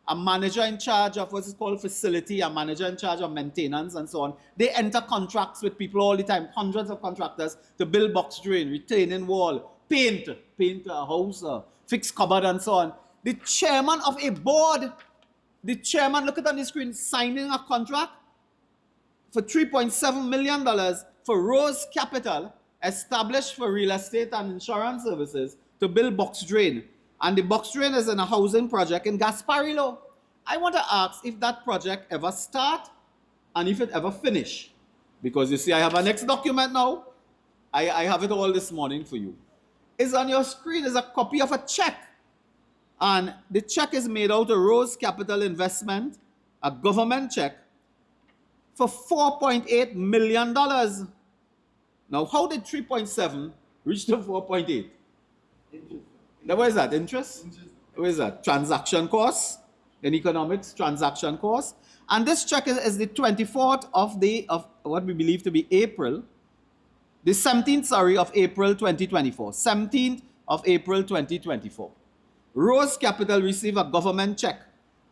A manager in charge of what is called facility, a manager in charge of maintenance and so on. They enter contracts with people all the time, hundreds of contractors to build box drain, retaining wall, paint a house, fix cupboard and so on. The chairman of a board, the chairman, look at on the screen, signing a contract for $3.7 million for Rose Capital, established for real estate and insurance services, to build box drain. And the box drain is in a housing project in Gasparillo. I want to ask if that project ever start and if it ever finish. Because you see, I have a next document now. I have it all this morning for you. Is on your screen is a copy of a check. And the check is made out of Rose Capital Investment, a government check, for $4.8 million. Now, how did 3.7 reach to 4.8? Now, what is that? Interest? What is that? Transaction cost in economics, transaction cost. And this check is the 24th of what we believe to be April, the 17th, sorry, of April 2024. 17th of April 2024. Rose Capital received a government check.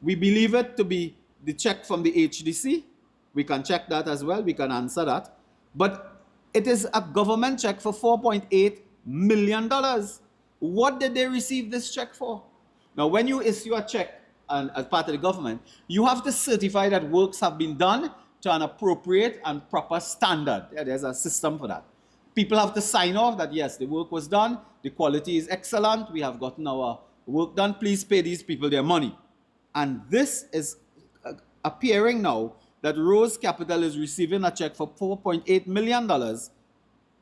We believe it to be the check from the HDC. We can check that as well. We can answer that. But it is a government check for $4.8 million. What did they receive this check for? Now, when you issue a check as part of the government, you have to certify that works have been done to an appropriate and proper standard. There's a system for that. People have to sign off that, yes, the work was done, the quality is excellent, we have gotten our work done, please pay these people their money. And this is appearing now that Rose Capital is receiving a check for $4.8 million,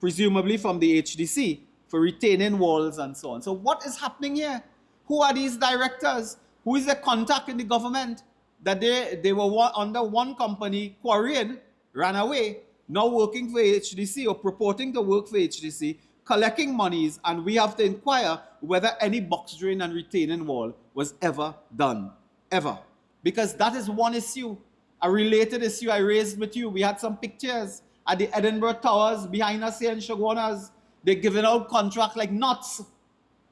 presumably from the HDC, for retaining walls and so on. So what is happening here? Who are these directors? Who is the contact in the government that they were under one company, quarried, ran away, now working for HDC or purporting to work for HDC, collecting monies, and we have to inquire whether any box drain and retaining wall was ever done. Ever. Because that is one issue. A related issue I raised with you. We had some pictures at the Edinburgh Towers behind us here in Shogunas. They're giving out contracts like nuts,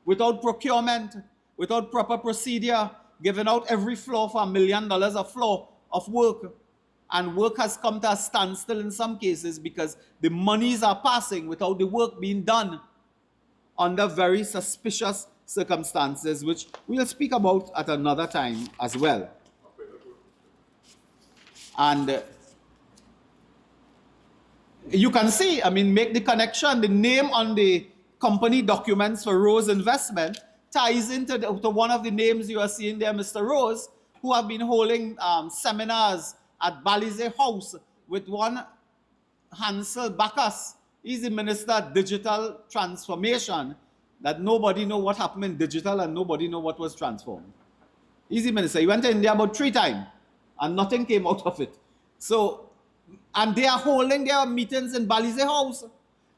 without procurement, without proper procedure, giving out every floor for $1 million a floor of work. And work has come to a standstill in some cases because the monies are passing without the work being done under very suspicious circumstances, which we'll speak about at another time as well. And you can see, I mean, make the connection. The name on the company documents for Rose Investment ties into to one of the names you are seeing there, Mr. Rose, who have been holding seminars at Balize House with one Hansel Bacchus. He's the Minister of Digital Transformation, that nobody know what happened in digital and nobody know what was transformed. He's the minister. He went to India about 3 times and nothing came out of it. So, and they are holding their meetings in Balize House.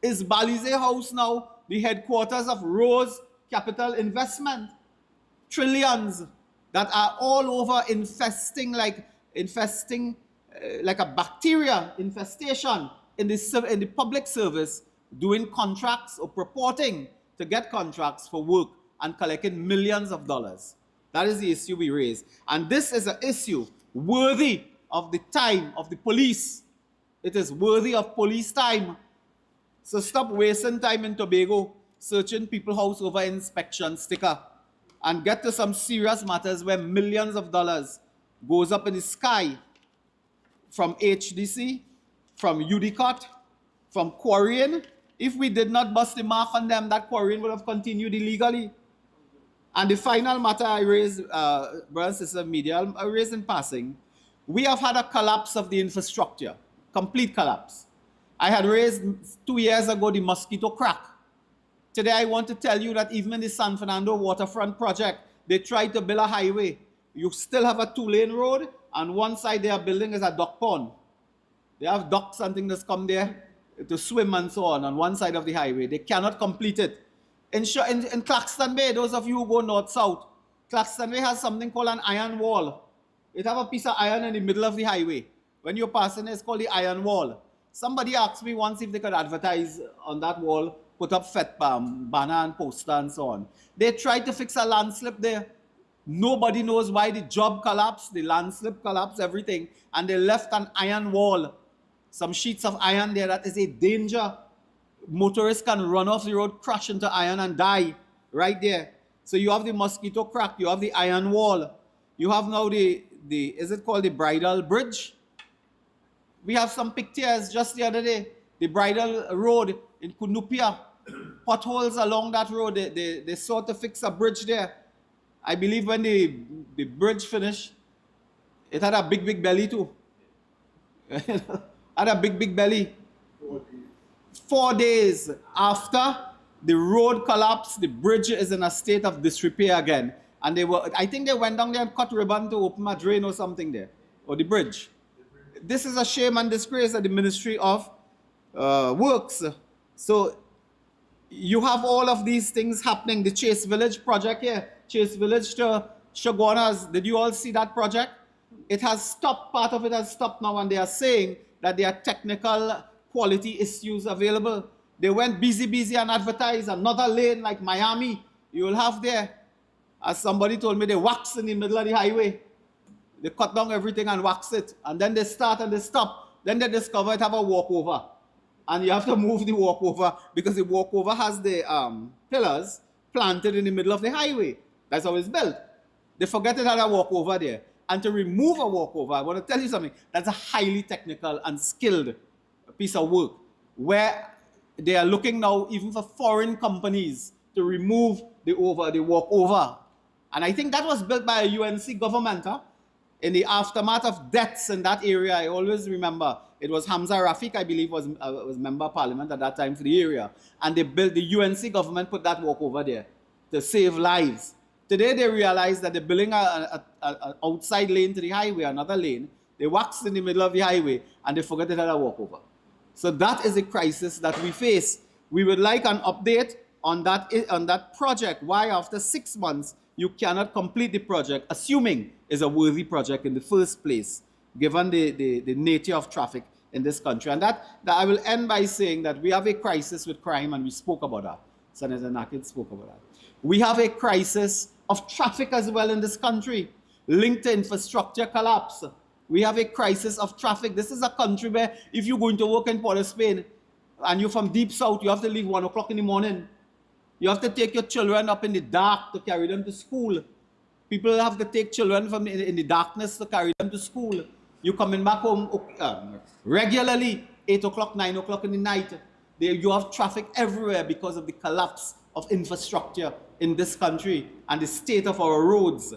Is Balize House now the headquarters of Rose Capital Investment? Trillions that are all over infesting like a bacteria infestation in the public service, doing contracts or purporting to get contracts for work and collecting millions of dollars. That is the issue we raise. And this is an issue worthy of the time of the police. It is worthy of police time. So stop wasting time in Tobago. searching people's house over inspection sticker, and get to some serious matters where millions of dollars goes up in the sky from HDC, from UDCOT, from quarrying. If we did not bust the mark on them, that quarrying would have continued illegally. And the final matter I raised, brothers and sisters of media, I raised in passing, we have had a collapse of the infrastructure, complete collapse. I had raised 2 years ago the mosquito crack. Today I want to tell you that even in the San Fernando waterfront project, they tried to build a highway. You still have a 2-lane road, and one side they are building is a duck pond. They have ducks and things that come there to swim and so on one side of the highway. They cannot complete it. In Claxton Bay, those of you who go north-south, Claxton Bay has something called an iron wall. It have a piece of iron in the middle of the highway. When you're passing, it's called the iron wall. Somebody asked me once if they could advertise on that wall, put up banner and poster and so on. They tried to fix a landslip there. Nobody knows why the job collapsed, the landslip collapsed, everything, and they left an iron wall, some sheets of iron there. That is a danger. Motorists can run off the road, crash into iron and die right there. So you have the mosquito crack, you have the iron wall, you have now is it called the Bridal Bridge? We have some pictures just the other day, the Bridal Road in Kunupia, potholes along that road. They sought to fix a bridge there. I believe when the bridge finished, it had a big belly too. Had a big belly. 4 days after the road collapsed, the bridge is in a state of disrepair again. And I think they went down there and cut ribbon to open a drain or something there, or the bridge. This is a shame and disgrace at the Ministry of Works. So you have all of these things happening. The Chase Village project here, Chase Village to Shoguanas. Did you all see that project? It has stopped, part of it has stopped now, and they are saying that there are technical quality issues available. They went busy and advertised another lane like Miami. You will have there, as somebody told me, they wax in the middle of the highway. They cut down everything and wax it. And then they start and they stop. Then they discover it have a walkover. And you have to move the walkover because the walkover has the pillars planted in the middle of the highway. That's how it's built. They forget it had a walkover there. And to remove a walkover, I want to tell you something, that's a highly technical and skilled piece of work where they are looking now even for foreign companies to remove the walkover. And I think that was built by a UNC government in the aftermath of deaths in that area. I always remember it was Hamza Rafiq, I believe, was member of parliament at that time for the area. And they built, the UNC government put that walkover there to save lives. Today they realize that they're building an outside lane to the highway, another lane. They waxed in the middle of the highway and they forget it had a walkover. So that is a crisis that we face. We would like an update on that project. Why after 6 months you cannot complete the project, assuming it's a worthy project in the first place, given the nature of traffic in this country. And that I will end by saying that we have a crisis with crime, and we spoke about that. Senator Nakhid spoke about that. We have a crisis of traffic as well in this country, linked to infrastructure collapse. We have a crisis of traffic. This is a country where if you're going to work in Port of Spain and you're from deep south, you have to leave 1 o'clock in the morning. You have to take your children up in the dark to carry them to school. People have to take children from in the darkness to carry them to school. You're coming back home regularly, 8 o'clock, 9 o'clock in the night. You have traffic everywhere because of the collapse of infrastructure in this country and the state of our roads.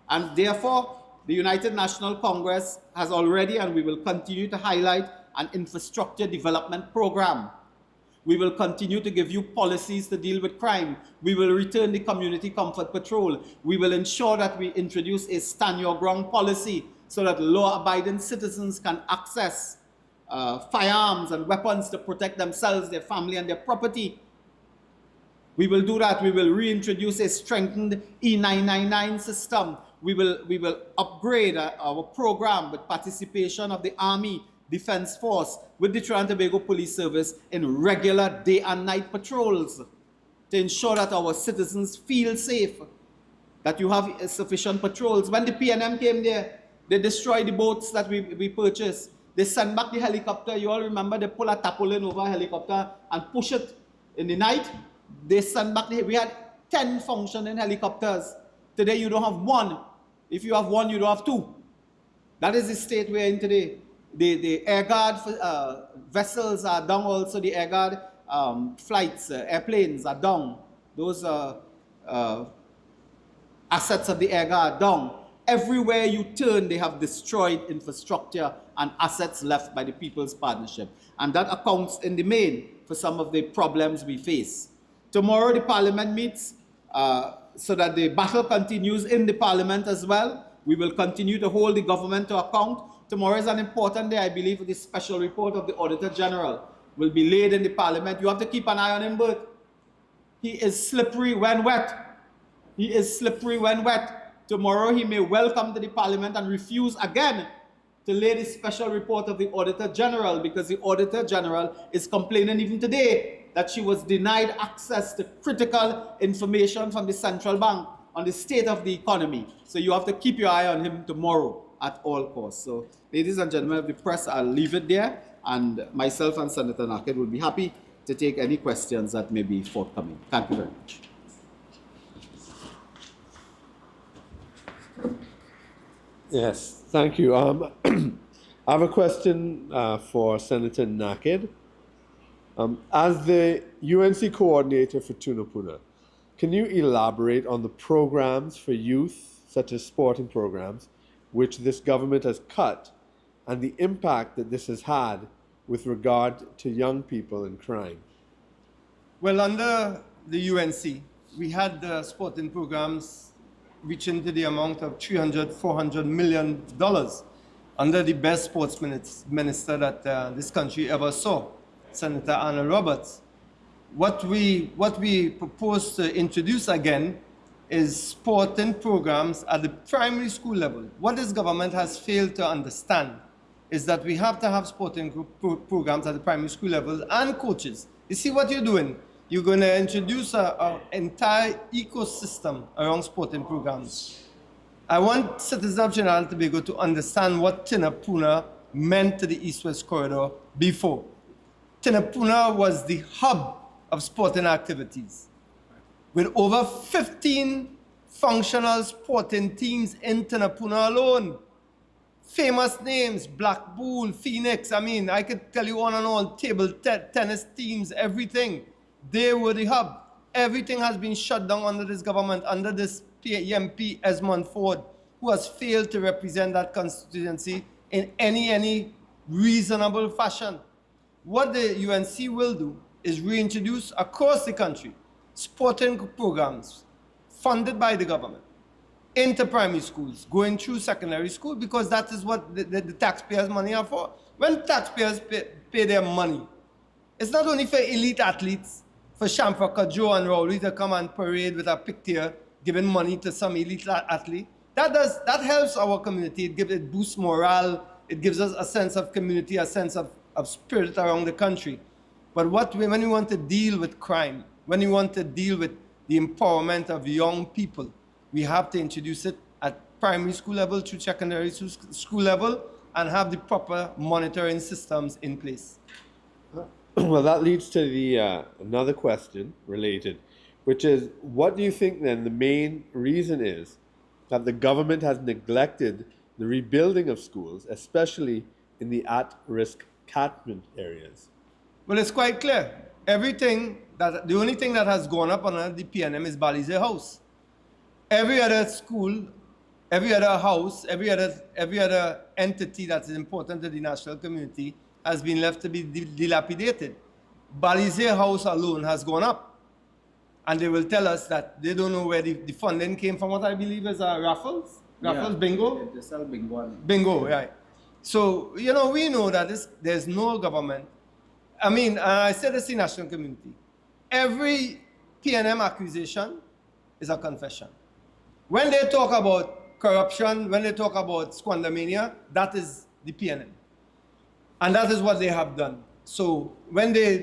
And therefore, the United National Congress has already, and we will continue to highlight, an infrastructure development program. We will continue to give you policies to deal with crime. We will return the community comfort patrol. We will ensure that we introduce a stand your ground policy so that law-abiding citizens can access firearms and weapons to protect themselves, their family, and their property. We will do that. We will reintroduce a strengthened E999 system. We will upgrade our program with participation of the Army, Defense Force, with the Trinidad and Tobago Police Service in regular day and night patrols to ensure that our citizens feel safe, that you have sufficient patrols. When the PNM came there, they destroyed the boats that we purchased. They sent back the helicopter. You all remember they pull a tarpaulin over a helicopter and push it in the night. they send back we had 10 functioning helicopters. Today you don't have one. If you have one, you don't have two. That is the state we're in today. The air guard vessels are down also. The air guard flights, airplanes are down. Those assets of the air guard down. Everywhere you turn, they have destroyed infrastructure and assets left by the People's Partnership. And that accounts in the main for some of the problems we face. Tomorrow the Parliament meets so that the battle continues in the Parliament as well. We will continue to hold the government to account. Tomorrow is an important day, I believe, the special report of the Auditor General will be laid in the Parliament. You have to keep an eye on him, Bert. He is slippery when wet. He is slippery when wet. Tomorrow he may well come to the Parliament and refuse again to lay the special report of the Auditor General, because the Auditor General is complaining even today that she was denied access to critical information from the central bank on the state of the economy. So you have to keep your eye on him tomorrow at all costs. So ladies and gentlemen of the press, I'll leave it there, and myself and Senator Nakhid will be happy to take any questions that may be forthcoming. Thank you very much. Yes, thank you. I have a question for Senator Nakhid. As the UNC coordinator for Tunapuna, can you elaborate on the programs for youth, such as sporting programs, which this government has cut, and the impact that this has had with regard to young people and crime? Well, under the UNC, we had sporting programs reaching to the amount of $300–400 million under the best sports minister that this country ever saw, Senator Arnold Roberts. What we propose to introduce again is sporting programs at the primary school level. What this government has failed to understand is that we have to have sporting programs at the primary school level and coaches. You see what you're doing? You're going to introduce an entire ecosystem around sporting programs. I want citizens of Trinidad and Tobago to understand what Tunapuna meant to the East-West Corridor before. Tunapuna was the hub of sporting activities, with over 15 functional sporting teams in Tunapuna alone. Famous names, Black Bull, Phoenix, I could tell you on and on, table tennis teams, everything. They were the hub. Everything has been shut down under this government, under this MP Esmond Ford, who has failed to represent that constituency in any reasonable fashion. What the UNC will do is reintroduce across the country sporting programs funded by the government into primary schools, going through secondary school, because that is what the taxpayers' money are for. When taxpayers pay their money, it's not only for elite athletes, for Shamfaka Joe and Rowley to come and parade with a picture, giving money to some elite athlete. That helps our community. It boosts morale. It gives us a sense of community, a sense of spirit around the country. But when we want to deal with crime, when we want to deal with the empowerment of young people, we have to introduce it at primary school level, through secondary school level, and have the proper monitoring systems in place. Well, that leads to the another question related, which is, what do you think then the main reason is that the government has neglected the rebuilding of schools, especially in the at-risk catchment areas? Well, it's quite clear. The only thing that has gone up under the PNM is Balize House. Every other school, every other house, every other entity that is important to the national community has been left to be dilapidated. Balize House alone has gone up. And they will tell us that they don't know where the funding came from, what I believe is raffles? Raffles, bingo? They sell bingo. Bingo, right. So, we know that there's no government. I said this in the national community. Every PNM accusation is a confession. When they talk about corruption, when they talk about squandermania, that is the PNM. And that is what they have done. So when they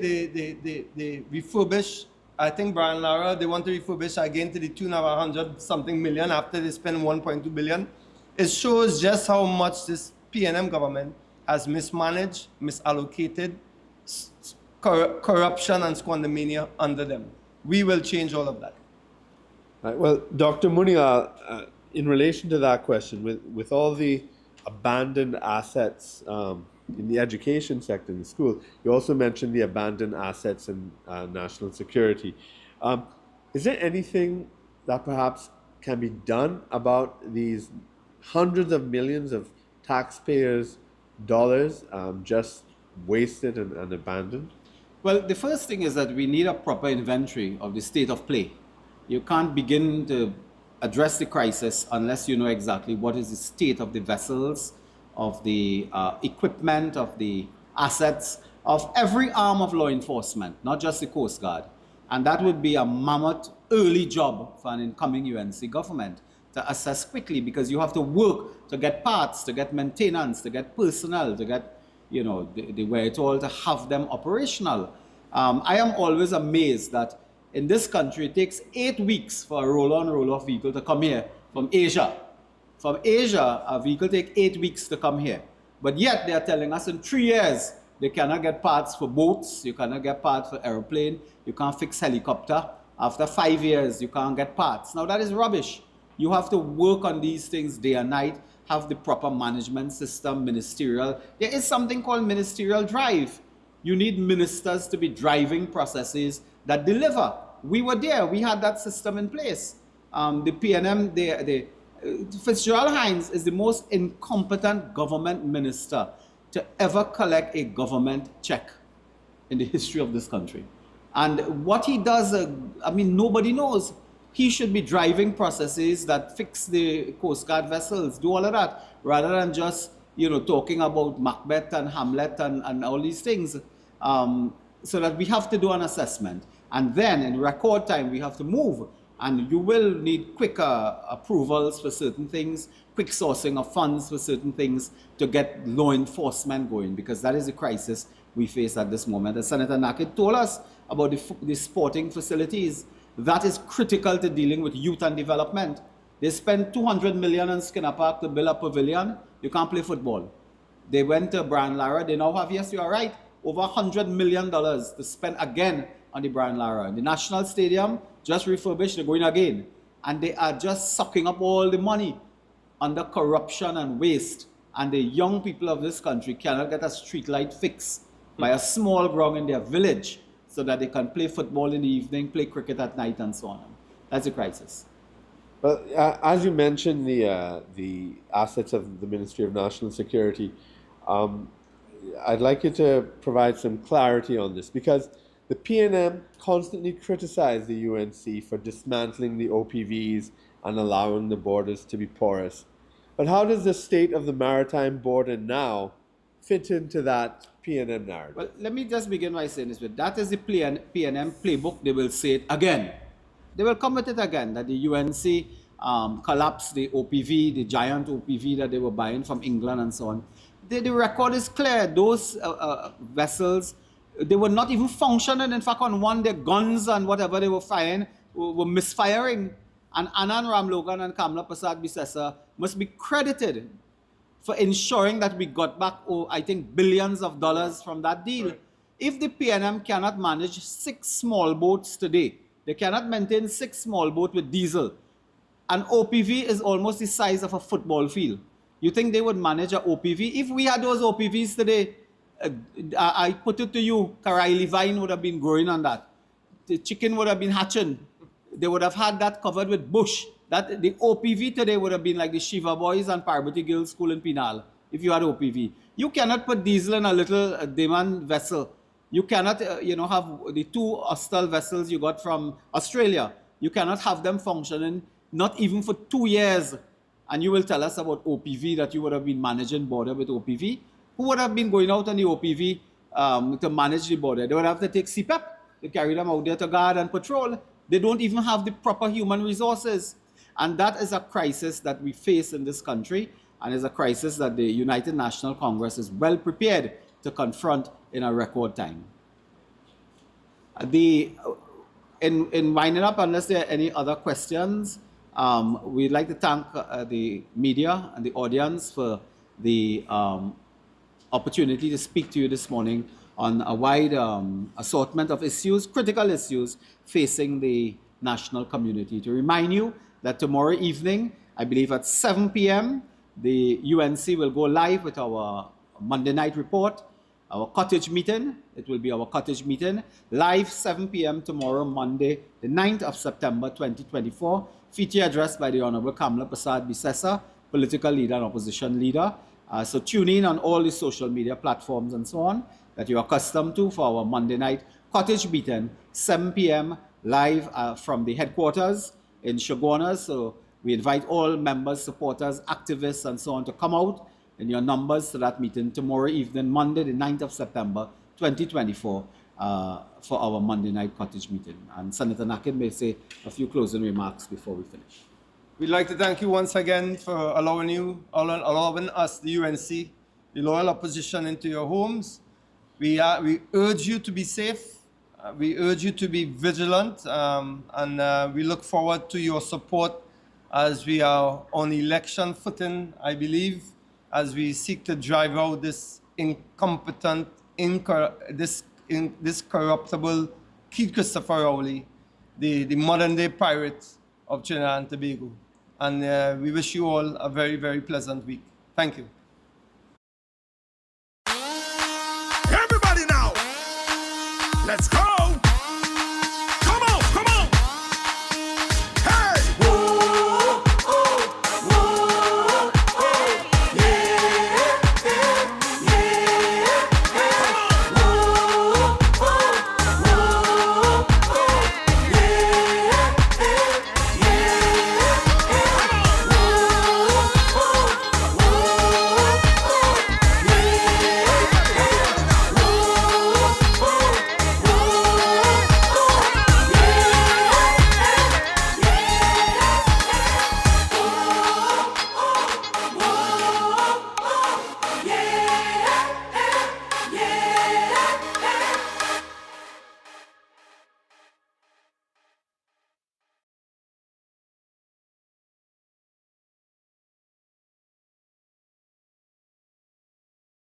refurbish, I think Brian Lara, they want to refurbish again to the tune of 100-something million after they spend 1.2 billion. It shows just how much this PNM government has mismanaged, misallocated, corruption and squandermania under them. we will change all of that. Right. Well, Dr. Moonilal, in relation to that question, with all the abandoned assets in the education sector in the school, you also mentioned the abandoned assets in national security. Is there anything that perhaps can be done about these hundreds of millions of taxpayers' dollars just wasted and abandoned? Well, the first thing is that we need a proper inventory of the state of play. You can't begin to address the crisis unless you know exactly what is the state of the vessels, of the equipment, of the assets, of every arm of law enforcement, not just the Coast Guard. And that would be a mammoth early job for an incoming UNC government to assess quickly, because you have to work to get parts, to get maintenance, to get personnel, to get, you know, the wherewithal to have them operational. I am always amazed that in this country, it takes 8 weeks for a roll-on, roll-off vehicle to come here from Asia. From Asia, a vehicle takes 8 weeks to come here. But yet, they are telling us in 3 years, they cannot get parts for boats, you cannot get parts for aeroplane, you can't fix helicopter. After 5 years, you can't get parts. Now, that is rubbish. You have to work on these things day and night, have the proper management system, ministerial. There is something called ministerial drive. You need ministers to be driving processes that deliver. We were there. We had that system in place. The PNM, Fitzgerald Hines is the most incompetent government minister to ever collect a government check in the history of this country. And what he does, I mean, nobody knows. He should be driving processes that fix the Coast Guard vessels, do all of that, rather than just, you know, talking about Macbeth and Hamlet and all these things. So that we have to do an assessment. And then in record time, we have to move. And you will need quicker approvals for certain things, quick sourcing of funds for certain things to get law enforcement going, because that is the crisis we face at this moment. As Senator Nakhid told us about the sporting facilities, that is critical to dealing with youth and development. They spent $200 million in Skinner Park to build a pavilion. You can't play football. They went to Brian Lara. They now have, yes, you are right, over $100 million to spend again on the Brian Lara. The National Stadium, just refurbished, they're going again. And they are just sucking up all the money under corruption and waste. And the young people of this country cannot get a street light fix by a small ground in their village so that they can play football in the evening, play cricket at night, and so on. That's a crisis. Well, as you mentioned, the assets of the Ministry of National Security, I'd like you to provide some clarity on this, because the PNM constantly criticized the UNC for dismantling the OPVs and allowing the borders to be porous. But how does the state of the maritime border now fit into that PNM narrative? Well, let me just begin by saying this. That is the PNM playbook. They will say it again. They will come with it again, that the UNC collapsed the OPV, the giant OPV that they were buying from England and so on. The record is clear. Those vessels, they were not even functioning. In fact, on one, their guns and whatever they were firing were misfiring. And Anand Ramlogan and Kamla Prasad Bisesa must be credited for ensuring that we got back, I think, billions of dollars from that deal. Right. If the PNM cannot manage 6 small boats today, they cannot maintain 6 small boats with diesel. An OPV is almost the size of a football field. You think they would manage an OPV? If we had those OPVs today, I put it to you, Karaili vine would have been growing on that. The chicken would have been hatching. They would have had that covered with bush. That the OPV today would have been like the Shiva Boys and Parvati Girls School in Pinal, if you had OPV. You cannot put diesel in a little Deman vessel. You cannot, have the 2 Austral vessels you got from Australia. You cannot have them functioning, not even for 2 years. And you will tell us about OPV, that you would have been managing border with OPV. Who would have been going out on the OPV to manage the border? They would have to take CPEP to carry them out there to guard and patrol. They don't even have the proper human resources. And that is a crisis that we face in this country, and is a crisis that the United National Congress is well prepared to confront in a record time. In winding up, unless there are any other questions, we'd like to thank the media and the audience for the opportunity to speak to you this morning on a wide assortment of issues, critical issues facing the national community. To remind you that tomorrow evening, I believe at 7 p.m., the UNC will go live with our Monday night report, our cottage meeting. It will be our cottage meeting, live 7 p.m. tomorrow, Monday, the 9th of September 2024. Feature addressed by the Honorable Kamala Prasad Bisesa, political leader and opposition leader. So tune in on all the social media platforms and so on that you're accustomed to for our Monday night cottage meeting, 7 p.m. live from the headquarters in Shagona. So we invite all members, supporters, activists, and so on to come out in your numbers to that meeting tomorrow evening, Monday, the 9th of September, 2024, for our Monday night cottage meeting. And Senator Nakhid may say a few closing remarks before we finish. We'd like to thank you once again for allowing us, the UNC, the loyal opposition, into your homes. We urge you to be safe. We urge you to be vigilant, and we look forward to your support as we are on election footing, I believe, as we seek to drive out this incompetent, this corruptible Keith Christopher Rowley, the modern-day pirate of Trinidad and Tobago. And we wish you all a very, very pleasant week. Thank you. Everybody now, let's go.